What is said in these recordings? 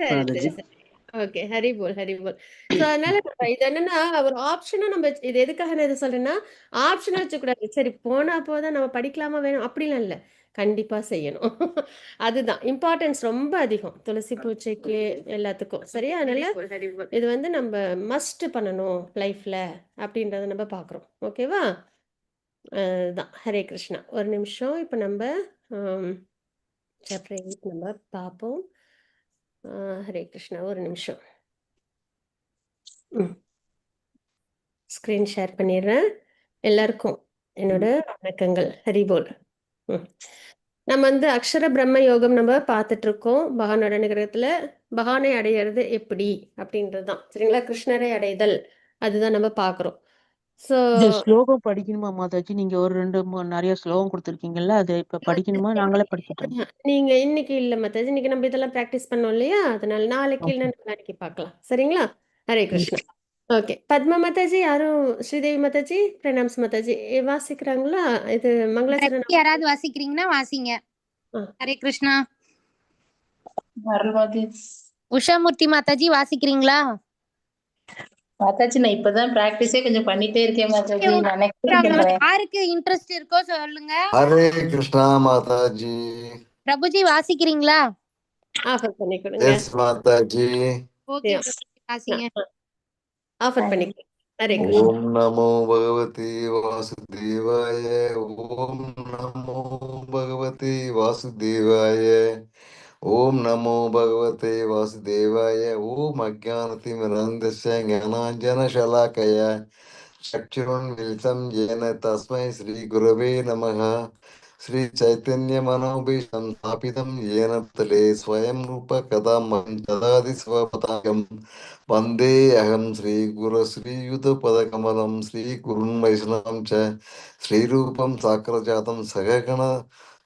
சரி, மாதாஜி. சரி, சரி. ஓகே. ஹரி போல், ஹரி போல். ஸோ அதனால நம்ம இது என்னன்னா, ஒரு ஆப்ஷனா நம்ம இது எதுக்காக நான் இத சொல்றேன்னா, ஆப்ஷனா வச்சுக்கக்கூடாது. சரி போனா போதா நம்ம படிக்கலாமா வேணும் அப்படிலாம் இல்ல. கண்டிப்பா செய்யணும். அதுதான். இம்பார்ட்டன்ஸ் ரொம்ப அதிகம். துளசி பூஜைக்கு எல்லாத்துக்கும். சரியா? அதனால இது வந்து நம்ப மஸ்ட் பண்ணணும் லைஃப்ல அப்படின்றத நம்ம பார்க்குறோம். ஓகேவா? அதுதான். ஹரே கிருஷ்ணா. ஒரு நிமிஷம். இப்ப நம்ப சாப்டர் 8 நம்ம பார்ப்போம். ஹரே கிருஷ்ணா. ஒரு நிமிஷம். ஸ்க்ரீன் ஷேர் பண்ணிடுறேன். எல்லாருக்கும் என்னோட வணக்கங்கள். ஹரிபோல். நம்ம வந்து அக்ஷர பிரம்ம யோகம் நம்ம பார்த்துட்டு இருக்கோம். பகவானோட அனுகிரகத்துல பகவானை அடையிறது எப்படி அப்படின்றது தான். சரிங்களா? கிருஷ்ணரை அடைதல் அதுதான் நம்ம பார்க்குறோம். ஸோ இது ஸ்லோகம் படிக்கணுமா மாதாஜி? நீங்க ஒரு 2 நிறைய ஸ்லோகம் கொடுத்துருக்கீங்கல்ல, அது இப்ப படிக்கணுமா? நாங்களே படிக்கட்டும். நீங்க இன்னைக்கு இல்ல மத்தாஜி, இன்னைக்கு நம்ம இதெல்லாம் ப்ராக்டிஸ் பண்ணோம் இல்லையா? அதனால நாளைக்கு ஓகே. இல்லைன்னா நாளைக்கு பார்க்கலாம். சரிங்களா? ஹரே கிருஷ்ணா. ஓகே. பத்மா மாதாஜி, யாரும் ஸ்ரீதேவி மாதாஜி, பிரணாம்ஸ் மாதாஜி வாசிக்கிறாங்களா? இது மங்களாச்சரணம். யாராவது வாசிக்கிறீங்கன்னா வாசிங்க. ஹரே கிருஷ்ணா. உஷாமூர்த்தி மாதாஜி வாசிக்கிறீங்களா? மாதாஜி நான் இப்பதான் பிராக்டிஸே கொஞ்சம் பண்ணிட்டே இருக்கேன் மாதாஜி. யாருக்கு இன்ட்ரெஸ்ட் இருக்கோ சொல்லுங்க. ஹரே கிருஷ்ணா மாதாஜி. பிரபுஜி வாசிக்கிறீங்களா? ஆஃபர் பண்ணி கொடுங்க. எஸ் மாதாஜி. ஓகே வாசிங்க. ஆஃபர் பண்ணிக்கிறேன். ஹரே கிருஷ்ணா. ஓம் நமோ பகவதி வாசுதேவாய. ஓம் நமோ பகவதி வாசுதேவாய. ஓம் நமோ பகவதே வாசுதேவாய. ஓம் அஜானதிமிரந்தஸ்ய ஞானாஞ்சனசலாக்கய चक्षुरुन्मिलितं येन तस्मै श्रीगुरवे नमः। श्रीचैतन्यमनोभीष्टं स्थापितं येन तले स्वयं रूप कदा मं ददाति स्वपदाकं वन्दे अहं श्रीगुरु श्रीयुतपदकमलं श्रीगुरुन् वैष्णवं च श्रीरूपं साग्रजातं सगगण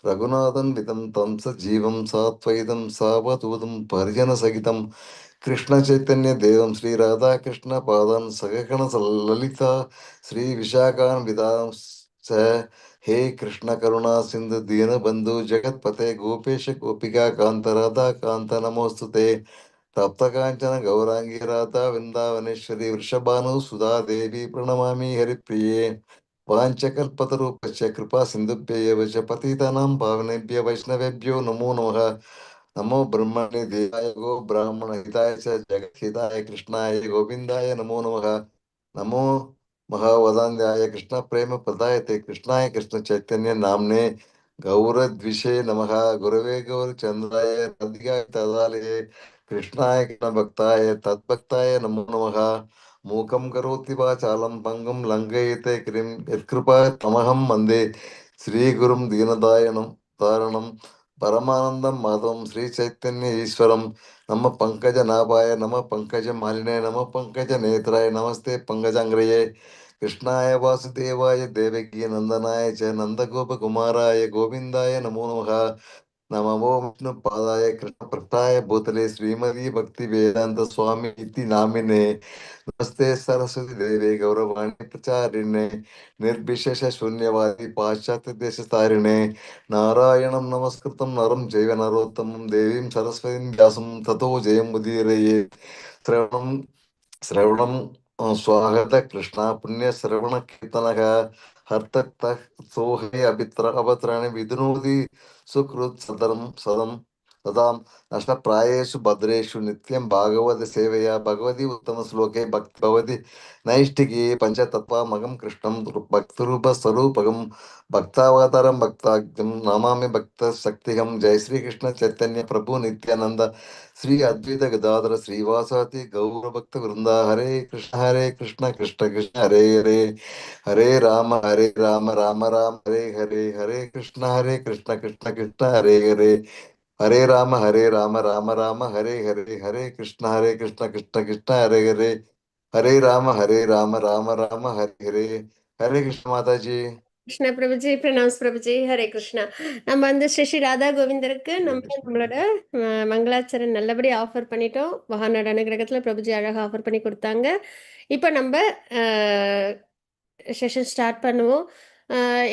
रघुनाथं वितं तं सजीवं सात्वैतं सावधूतं परिजनसहितं कृष्ण चैतन्य देवं श्री राधा कृष्ण पादान सगगण ललिता श्री विशाखान विदां च हे कृष्ण करुणा सिंधु दीन बंधु जगतपते गोपेश गोपिका कांत राधा कांत नमोस्तुते तप्त कांचन गौरांगी राधा वृंदावनेश्वरी वृषभानु सुधा देवी प्रणमामि हरिप्रिये वाञ्छकल्पतरूपस्य कृपा सिन्धुभ्यैव च पतितानां पावनेभ्यो वैष्णवेभ्यो नमो नमः। नमो ब्रह्मणे देवाय गो ब्राह्मण हिताय च जगद्हिताय कृष्णाय गोविंदाय नमो नमः। नमो महावदान्याय कृष्ण प्रेम प्रदायते कृष्णाय कृष्ण चैतन्य नामने गौरद्विषे नमः। गुरवे गौरचंद्राय राधिकाय तदालये कृष्णाय कृष्ण भक्ताय तद्भक्ताय नमो नमः। मूकं करोति वाचालं भङ्गं लङ्घयते क्रिं यत्कृपा तमहं वन्दे श्रीगुरुं दीनदायनं तारणं परमानंदम माधवम श्री चैतन्य ईश्वरम नम पंकज नाभाय नम पंकज मालिने नम पंकज नेत्राय नमस्ते पंकजांग्रये कृष्णाय वासुदेवाय देवकी नंदनाय च नंदगोप कुमाराय गोविंदाय नमो नमः। नमो विष्णुपादाय कृष्णपृष्ठाय भूतले श्रीमती भक्ति वेदांत स्वामी इति नामिने नमस्ते सरस्वती देवे गौरवाणी प्रचारिणे निर्विशेष शून्यवादी पाश्चात्य देश तारिणे नारायणं नमस्कृतं नरं चैव नरोत्तमं देवीं सरस्वतीं व्यासं ततो जयमुदीरये। श्रवणं श्रवणं स्वागत कृष्ण पुण्य श्रवण कीर्तनः हर्तः सोहे अभत्राणि विधुनोति सुकृत् सदरं सदं तदां नष्टप्रायेषु भद्रेषु नित्यं भागवत सेवया भगवती उत्तम श्लोके भक्ति भवति नैष्टिके पंचतत्त्वामगं कृष्णं भक्तिरूपस्वरूपगं भक्तावतारं भक्ताख्यं नमामि भक्त शक्तिहं। जय श्री कृष्ण चैतन्य प्रभु नित्यानंद श्री अद्वैत गदाधर श्रीवासाति गौर भक्त वृंदा हरे कृष्ण कृष्ण कृष्ण हरे हरे हरे राम राम राम हरे हरे हरे कृष्ण कृष्ण कृष्ण हरे हरे राम राम राम हरे कृष्ण कृष्ण कृष्ण हरे राम राम हरे हरे कृष्ण माता जी। கிருஷ்ணா பிரபுஜி, பிரணாம்ஸ் பிரபுஜி. ஹரே கிருஷ்ணா. நம்ம வந்து ஸ்ரீ ராதா கோவிந்தருக்கு நம்மளோட மங்களாச்சரன் நல்லபடி ஆஃபர் பண்ணிட்டோம். மகானோட அனுகிரகத்தில் பிரபுஜி அழகாக ஆஃபர் பண்ணி கொடுத்தாங்க. இப்போ நம்ம செஷன் ஸ்டார்ட் பண்ணுவோம்.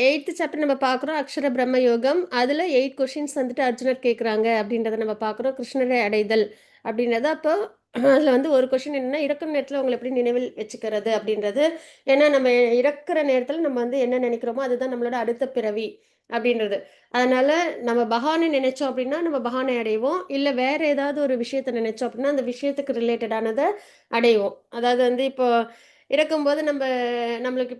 8th சாப்டர் நம்ம பார்க்குறோம், அக்ஷர பிரம்ம யோகம். அதில் 8 கொஷின்ஸ் வந்துட்டு அர்ஜுனர் கேட்குறாங்க அப்படின்றத நம்ம பார்க்குறோம். கிருஷ்ணரை அடைதல் அப்படின்றத அப்போ அதில் வந்து ஒரு கொஷின் என்னன்னா, இறக்கும் நேரத்தில் உங்களை எப்படி நினைவில் வச்சுக்கிறது அப்படின்றது. ஏன்னா நம்ம இறக்குற நேரத்தில் நம்ம வந்து என்ன நினைக்கிறோமோ அதுதான் நம்மளோட அடுத்த பிறவி அப்படின்றது. அதனால நம்ம பகவானை நினைச்சோம் அப்படின்னா நம்ம பகவானை அடைவோம். இல்லை வேற ஏதாவது ஒரு விஷயத்தை நினைச்சோம் அப்படின்னா அந்த விஷயத்துக்கு ரிலேட்டடானதை அடைவோம். அதாவது வந்து இப்போ இருக்கும்போது நம்மளுக்கு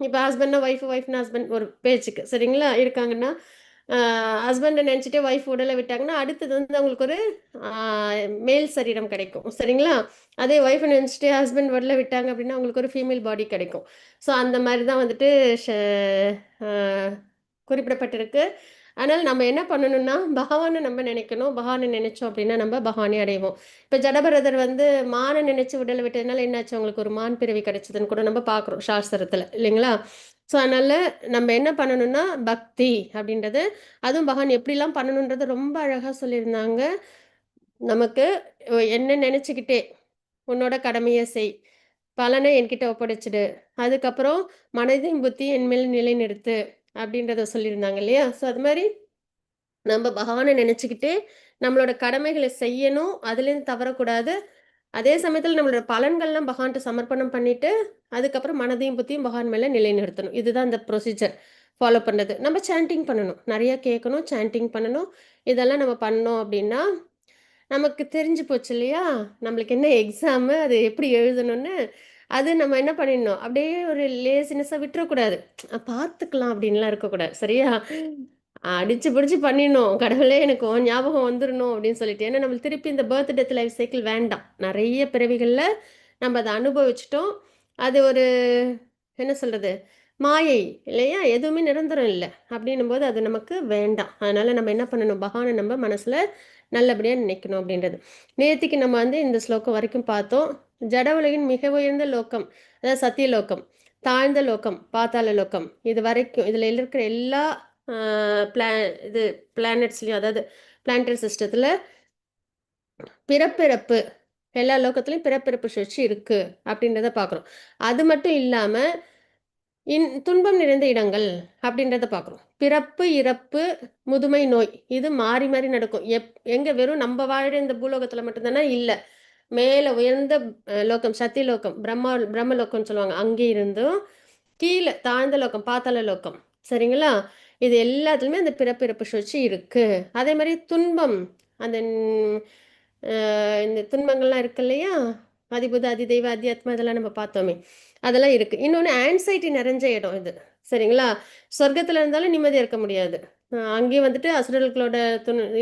இப்போ ஹஸ்பண்ட்னா ஒய்ஃப்னா ஹஸ்பண்ட் ஒரு பேச்சுக்கு சரிங்களா இருக்காங்கன்னா, ஹஸ்பண்டை நினச்சிட்டே ஒய்ஃப் உடலை விட்டாங்கன்னா அடுத்தது வந்து அவங்களுக்கு ஒரு மேல் சரீரம் கிடைக்கும் சரிங்களா. அதே ஒய்ஃபை நினச்சிட்டே ஹஸ்பண்ட் உடலை விட்டாங்க அப்படின்னா அவங்களுக்கு ஒரு ஃபீமேல் பாடி கிடைக்கும். ஸோ அந்த மாதிரி தான் வந்துட்டு குறிப்பிடப்பட்டிருக்கு. அதனால் நம்ம என்ன பண்ணணும்னா பகவானை நம்ம நினைக்கணும். பகவானை நினைச்சோம் அப்படின்னா நம்ம பகவானை அடைவோம். இப்போ ஜடபரதர் வந்து மானை நினைச்சு உடலை விட்டதுனால என்னாச்சு, அவங்களுக்கு ஒரு மான் பிறவி கிடைச்சதுன்னு கூட நம்ம பார்க்குறோம் சாஸ்திரத்தில் இல்லைங்களா. ஸோ அதனால் நம்ம என்ன பண்ணணும்னா பக்தி அப்படின்றது, அதுவும் பகவான் எப்படிலாம் பண்ணணுன்றது ரொம்ப அழகாக சொல்லியிருந்தாங்க. நமக்கு என்ன நினச்சிக்கிட்டே உன்னோட கடமையை செய், பலனை என்கிட்ட ஒப்படைச்சிடு, அதுக்கப்புறம் மனதையும் புத்தி என்மேல் நிலைநிறுத்து அப்படின்றத சொல்லியிருந்தாங்க இல்லையா. ஸோ அது மாதிரி நம்ம பகவானை நினச்சிக்கிட்டு நம்மளோட கடமைகளை செய்யணும், அதுலேருந்து தவறக்கூடாது. அதே சமயத்தில் நம்மளோட பலன்கள்லாம் பகவான்கிட்ட சமர்ப்பணம் பண்ணிட்டு அதுக்கப்புறம் மனதையும் புத்தியும் பகவான் மேலே நிலைநிறுத்தணும். இதுதான் இந்த ப்ரொசீஜர் ஃபாலோ பண்ணுறது. நம்ம சாண்டிங் பண்ணணும், நிறைய கேட்கணும், சாண்டிங் பண்ணணும். இதெல்லாம் நம்ம பண்ணோம் அப்படின்னா நமக்கு தெரிஞ்சு போச்சு இல்லையா, நம்மளுக்கு என்ன எக்ஸாமு அது எப்படி எழுதணும்னு. அது நம்ம என்ன பண்ணிடணும், அப்படியே ஒரு லேசினஸாக விட்டுறக்கூடாது. பார்த்துக்கலாம் அப்படின்லாம் இருக்கக்கூடாது சரியா. அடிச்சு பிடிச்சி பண்ணிடணும், கடவுளே எனக்கு உன் ஞாபகம் வந்துடணும் அப்படின்னு சொல்லிட்டு. ஏன்னா நம்மளுக்கு திருப்பி இந்த பர்த் டெத் லைஃப் சைக்கிள் வேண்டாம். நிறைய பிறவிகளில் நம்ம அதை அனுபவிச்சிட்டோம். அது ஒரு என்ன சொல்கிறது, மாயை இல்லையா, எதுவுமே நிரந்தரம் இல்லை. அப்படின்னும் போது அது நமக்கு வேண்டாம். அதனால் நம்ம என்ன பண்ணணும், பகவானை நம்ம மனசில் நல்லபடியாக நினைக்கணும் அப்படின்றது. நேத்திக்கு நம்ம வந்து இந்த ஸ்லோகம் வரைக்கும் பார்த்தோம். ஜட உலகின் மிக உயர்ந்த லோகம் அதாவது சத்தியலோகம், தாழ்ந்த லோகம் பாத்தாள லோகம், இது வரைக்கும் இதில் இருக்கிற எல்லா பிளானட்ஸ்லையும் அதாவது பிளானட்டரி சிஸ்டத்தில் பிறப்பிறப்பு எல்லா லோகத்துலையும் பிறப்பிறப்பு சுழற்சி இருக்குது அப்படின்றத பார்க்குறோம். அது மட்டும் இல்லாமல் துன்பம் நிறைந்த இடங்கள் அப்படின்றத பார்க்குறோம். பிறப்பு இறப்பு முதுமை நோய் இது மாறி மாறி நடக்கும். எங்கே வெறும் நம்ம வாழ்கிற இந்த பூலோகத்தில் மட்டும்தானே இல்லை, மேலே உயர்ந்த லோகம் சத்தியலோகம் பிரம்மலோகம்னு சொல்லுவாங்க, அங்கே இருந்தும் கீழே தாழ்ந்த லோகம் பாத்தாள லோகம் சரிங்களா. இது எல்லாத்துலேயுமே அந்த பிறப்பிறப்பு சுழற்சி இருக்குது. அதே மாதிரி துன்பம் அந்த இந்த துன்பங்கள்லாம் இருக்கு இல்லையா, அதிபுத அதிதெய்வ அத்தியாத்மா இதெல்லாம் நம்ம பார்த்தோமே, அதெல்லாம் இருக்குது. இன்னொன்று ஆன்சைட்டி நிறைஞ்ச இடம் இது சரிங்களா. சொர்க்கத்தில் இருந்தாலும் நிம்மதியாக இருக்க முடியாது. அங்கேயும் வந்துட்டு அசுரர்களோட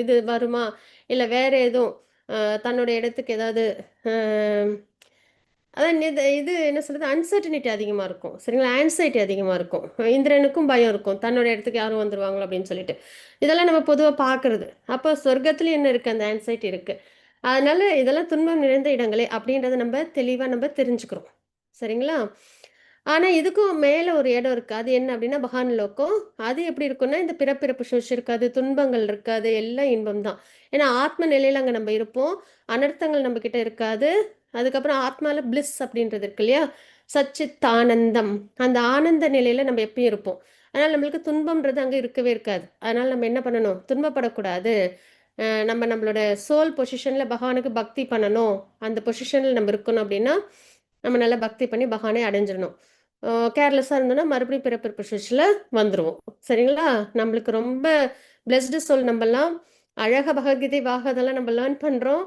இது வருமா, இல்லை வேறு எதுவும் தன்னோட இடத்துக்கு ஏதாவது அதான் இது என்ன சொல்கிறது, அன்சர்டனிட்டி அதிகமாக இருக்கும் சரிங்களா, ஆன்சைட்டி அதிகமாக இருக்கும். இந்திரனுக்கும் பயம் இருக்கும், தன்னோட இடத்துக்கு யாரும் வந்துடுவாங்களோ அப்படின்னு சொல்லிட்டு. இதெல்லாம் நம்ம பொதுவாக பார்க்குறது. அப்போ சொர்க்கத்துலேயும் என்ன இருக்குது, அந்த ஆன்சைட்டி இருக்குது. அதனால் இதெல்லாம் துன்பம் நிறைந்த இடங்களே அப்படின்றத நம்ம தெளிவாக நம்ம தெரிஞ்சுக்கிறோம் சரிங்களா. ஆனால் இதுக்கும் மேலே ஒரு இடம் இருக்குது, அது என்ன அப்படின்னா பகவான் லோகம். அது எப்படி இருக்குன்னா இந்த பிறப்பிறப்பு சுழற்சி இருக்காது, துன்பங்கள் இருக்காது, எல்லாம் இன்பம் தான். ஏன்னா ஆத்ம நிலையில் அங்கே நம்ம இருப்போம், அனர்த்தங்கள் நம்மக்கிட்ட இருக்காது. அதுக்கப்புறம் ஆத்மாவில் பிளிஸ் அப்படின்றது இருக்கு இல்லையா, சச்சித் ஆனந்தம், அந்த ஆனந்த நிலையில் நம்ம எப்பயும் இருப்போம். அதனால் நம்மளுக்கு துன்பம்ன்றது அங்கே இருக்கவே இருக்காது. அதனால் நம்ம என்ன பண்ணணும், துன்பப்படக்கூடாது. நம்மளோட சோல் பொசிஷனில் பகவானுக்கு பக்தி பண்ணணும். அந்த பொசிஷனில் நம்ம இருக்கணும் அப்படின்னா நம்ம நல்லா பக்தி பண்ணி பகவானை அடைஞ்சிடணும். கேர்லெஸ்ஸாக இருந்தோம்னா மறுபடியும் பிறப்பிறப்பு சுழற்சியில் வந்துடுவோம் சரிங்களா. நம்மளுக்கு ரொம்ப பிளெஸ்டு சோல், நம்மலாம் அழகாக பகவத்கீதை வாகதெல்லாம் நம்ம லேர்ன் பண்ணுறோம்.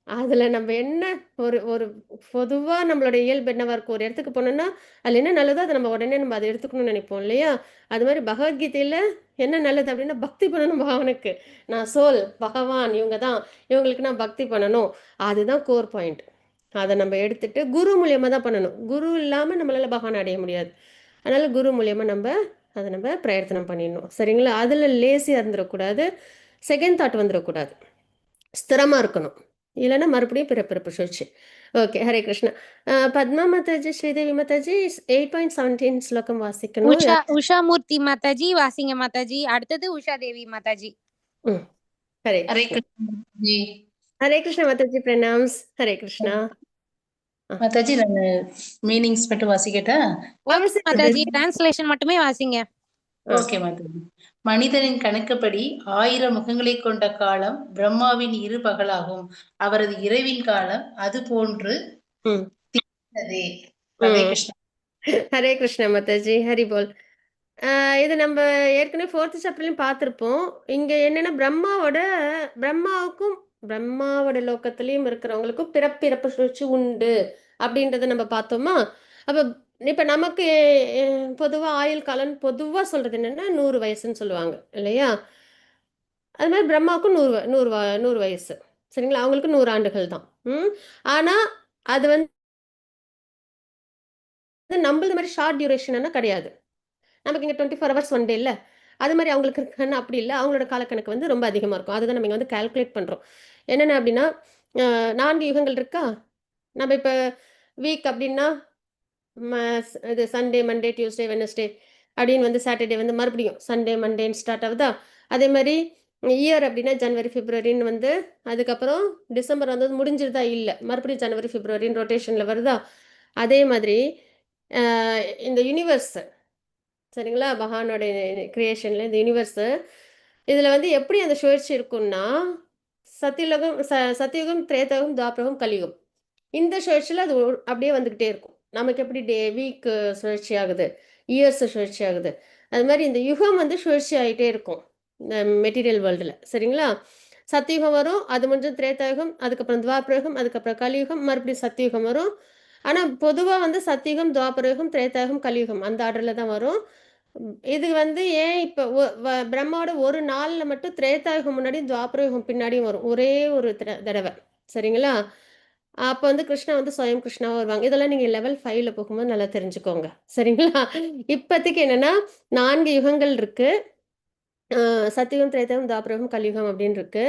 அதில் நம்ம என்ன ஒரு ஒரு பொதுவாக நம்மளோட இயல்பு என்னவா இருக்கும், ஒரு இடத்துக்கு போனோம்னா அதில் என்ன நல்லதோ அதை நம்ம உடனே நம்ம அதை எடுத்துக்கணும்னு நினைப்போம் இல்லையா. அது மாதிரி பகவத்கீதையில் என்ன நல்லது அப்படின்னா பக்தி பண்ணணும் பகவானுக்கு. நான் சோல் பகவான் இவங்க தான், இவங்களுக்கு நான் பக்தி பண்ணணும், அதுதான் கோர் பாயிண்ட். அதை நம்ம எடுத்துட்டு குரு மூலியமாக தான் பண்ணணும். குரு இல்லாமல் நம்மளால் பகவான் அடைய முடியாது. அதனால் குரு மூலியமாக அதை நம்ம பிரயத்தனம் பண்ணிடணும் சரிங்களா. அதில் லேசியாக இருந்துடக்கூடாது, செகண்ட் தாட் வந்துடக்கூடாது, ஸ்திரமாக இருக்கணும். இல்லைன்னா மறுபடியும் பிறப்பிறப்பு சுழற்சி. ஓகே, ஹரே கிருஷ்ணா. பத்மா மாதாஜி, ஸ்ரீதேவி மாதாஜி 8.17 ஸ்லோகம் வாசிக்கணும். உஷாமூர்த்தி மாதாஜி வாசிங்க மாதாஜி. அடுத்தது உஷா தேவி மாதாஜி. ஹரே ஹரே கிருஷ்ணா. கிருஷ்ணா. ஹரே கிருஷ்ணா மாதாஜி, பிரணாம்ஸ். ஹரே கிருஷ்ணா. மாதாஜி நான் மீனிங்ஸ் மட்டும் வாசிக்கட்டா? மாதாஜி டிரான்ஸ்லேஷன் மட்டுமே வாசிங்க. ஓகே மாதாஜி. மனிதனின் கணக்குப்படி 1000 முகங்களை கொண்ட காலம் பிரம்மாவின் 2 பகலாகும். அவரது இரவின் காலம் அது போன்று ம் தீர்ந்ததே. ராதே ம் கிருஷ்ணா. ஹரே கிருஷ்ணா மாதாஜி, ஹரி போல். இது நம்ம ஏற்கனவே 4th சாப்டர்லையும் பார்த்துருப்போம். இங்க என்னன்னா பிரம்மாவோட லோகத்திலையும் இருக்கிறவங்களுக்கும் பிறப்பிறப்பு சுழற்சி உண்டு அப்படின்றத நம்ம பார்த்தோமா. அப்ப இப்ப நமக்கு பொதுவா ஆயுள் காலம் பொதுவா சொல்றது என்னன்னா 100 வயசுன்னு சொல்லுவாங்க இல்லையா. அது மாதிரி பிரம்மாவுக்கும் 100 வயசு. சரிங்களா, அவங்களுக்கு 100 ஆண்டுகள் தான். ஆனா அது வந்து நம்மளது மாதிரி ஷார்ட் டியூரேஷன் கிடையாது. நமக்கு இங்கே 24 ஹவர்ஸ் ஒன் டே இல்லை, அது மாதிரி அவங்களுக்கு இருக்குன்னு அப்படி இல்லை. அவங்களோட காலக்கணக்கு வந்து ரொம்ப அதிகமாக இருக்கும். அதுதான் நம்ம இங்கே வந்து கால்குலேட் பண்ணுறோம். என்னென்ன அப்படின்னா 4 யுகங்கள் இருக்கா. நம்ம இப்போ வீக் அப்படின்னா இது சண்டே, மண்டே, டியூஸ்டே, வெனஸ்டே அப்படின்னு வந்து சாட்டர்டே வந்து மறுபடியும் சண்டே மண்டேன்னு ஸ்டார்ட் ஆகுதா. அதே மாதிரி இயர் அப்படின்னா ஜனவரி பிப்ரவரின்னு வந்து அதுக்கப்புறம் டிசம்பர் வந்து முடிஞ்சிருதா, இல்லை மறுபடியும் ஜனவரி பிப்ரவரின்னு ரொட்டேஷனில் வருதா. அதே மாதிரி இந்த யூனிவர்ஸ் சரிங்களா, பகவானோட கிரியேஷன்ல இந்த யூனிவர்ஸு இதில் வந்து எப்படி அந்த சுழற்சி இருக்குன்னா சத்தியுகம், திரேதயுகம், துவாபரகம், கலியுகம் இந்த சுழற்சியில் அது அப்படியே வந்துக்கிட்டே இருக்கும். நமக்கு எப்படி வீக்கு சுழற்சி ஆகுது, இயர்ஸ் சுழற்சி ஆகுது, அது மாதிரி இந்த யுகம் வந்து சுழற்சி ஆகிட்டே இருக்கும் இந்த மெட்டீரியல் வேர்ல்டில். சரிங்களா, சத்தியுகம் வரும், அது முடிஞ்சு திரேதயுகம், அதுக்கப்புறம் துவாபரயுகம், அதுக்கப்புறம் கலியுகம், மறுபடியும் சத்தியுகம் வரும். ஆனால் பொதுவாக வந்து சத்தியுகம், துவாபரயுகம், திரேதயுகம், கலியுகம் அந்த ஆர்டரில் தான் வரும். இது வந்து ஏன் இப்போ பிரம்மாவோட ஒரு நாளில் மட்டும் திரேதாயுகம் முன்னாடி துவாபரயுகம் பின்னாடியும் வரும், ஒரே ஒரு தடவை. சரிங்களா, அப்போ வந்து கிருஷ்ணா வந்து ஸ்வயம் கிருஷ்ணாவாக வருவாங்க. இதெல்லாம் நீங்கள் லெவல் 5ல் போகும்போது நல்லா தெரிஞ்சுக்கோங்க. சரிங்களா, இப்போதைக்கு என்னென்னா 4 யுகங்கள் இருக்குது. சத்தியுகம், திரேதாயுகம், துவாபரயுகம், கலியுகம் அப்படின்னு இருக்கு.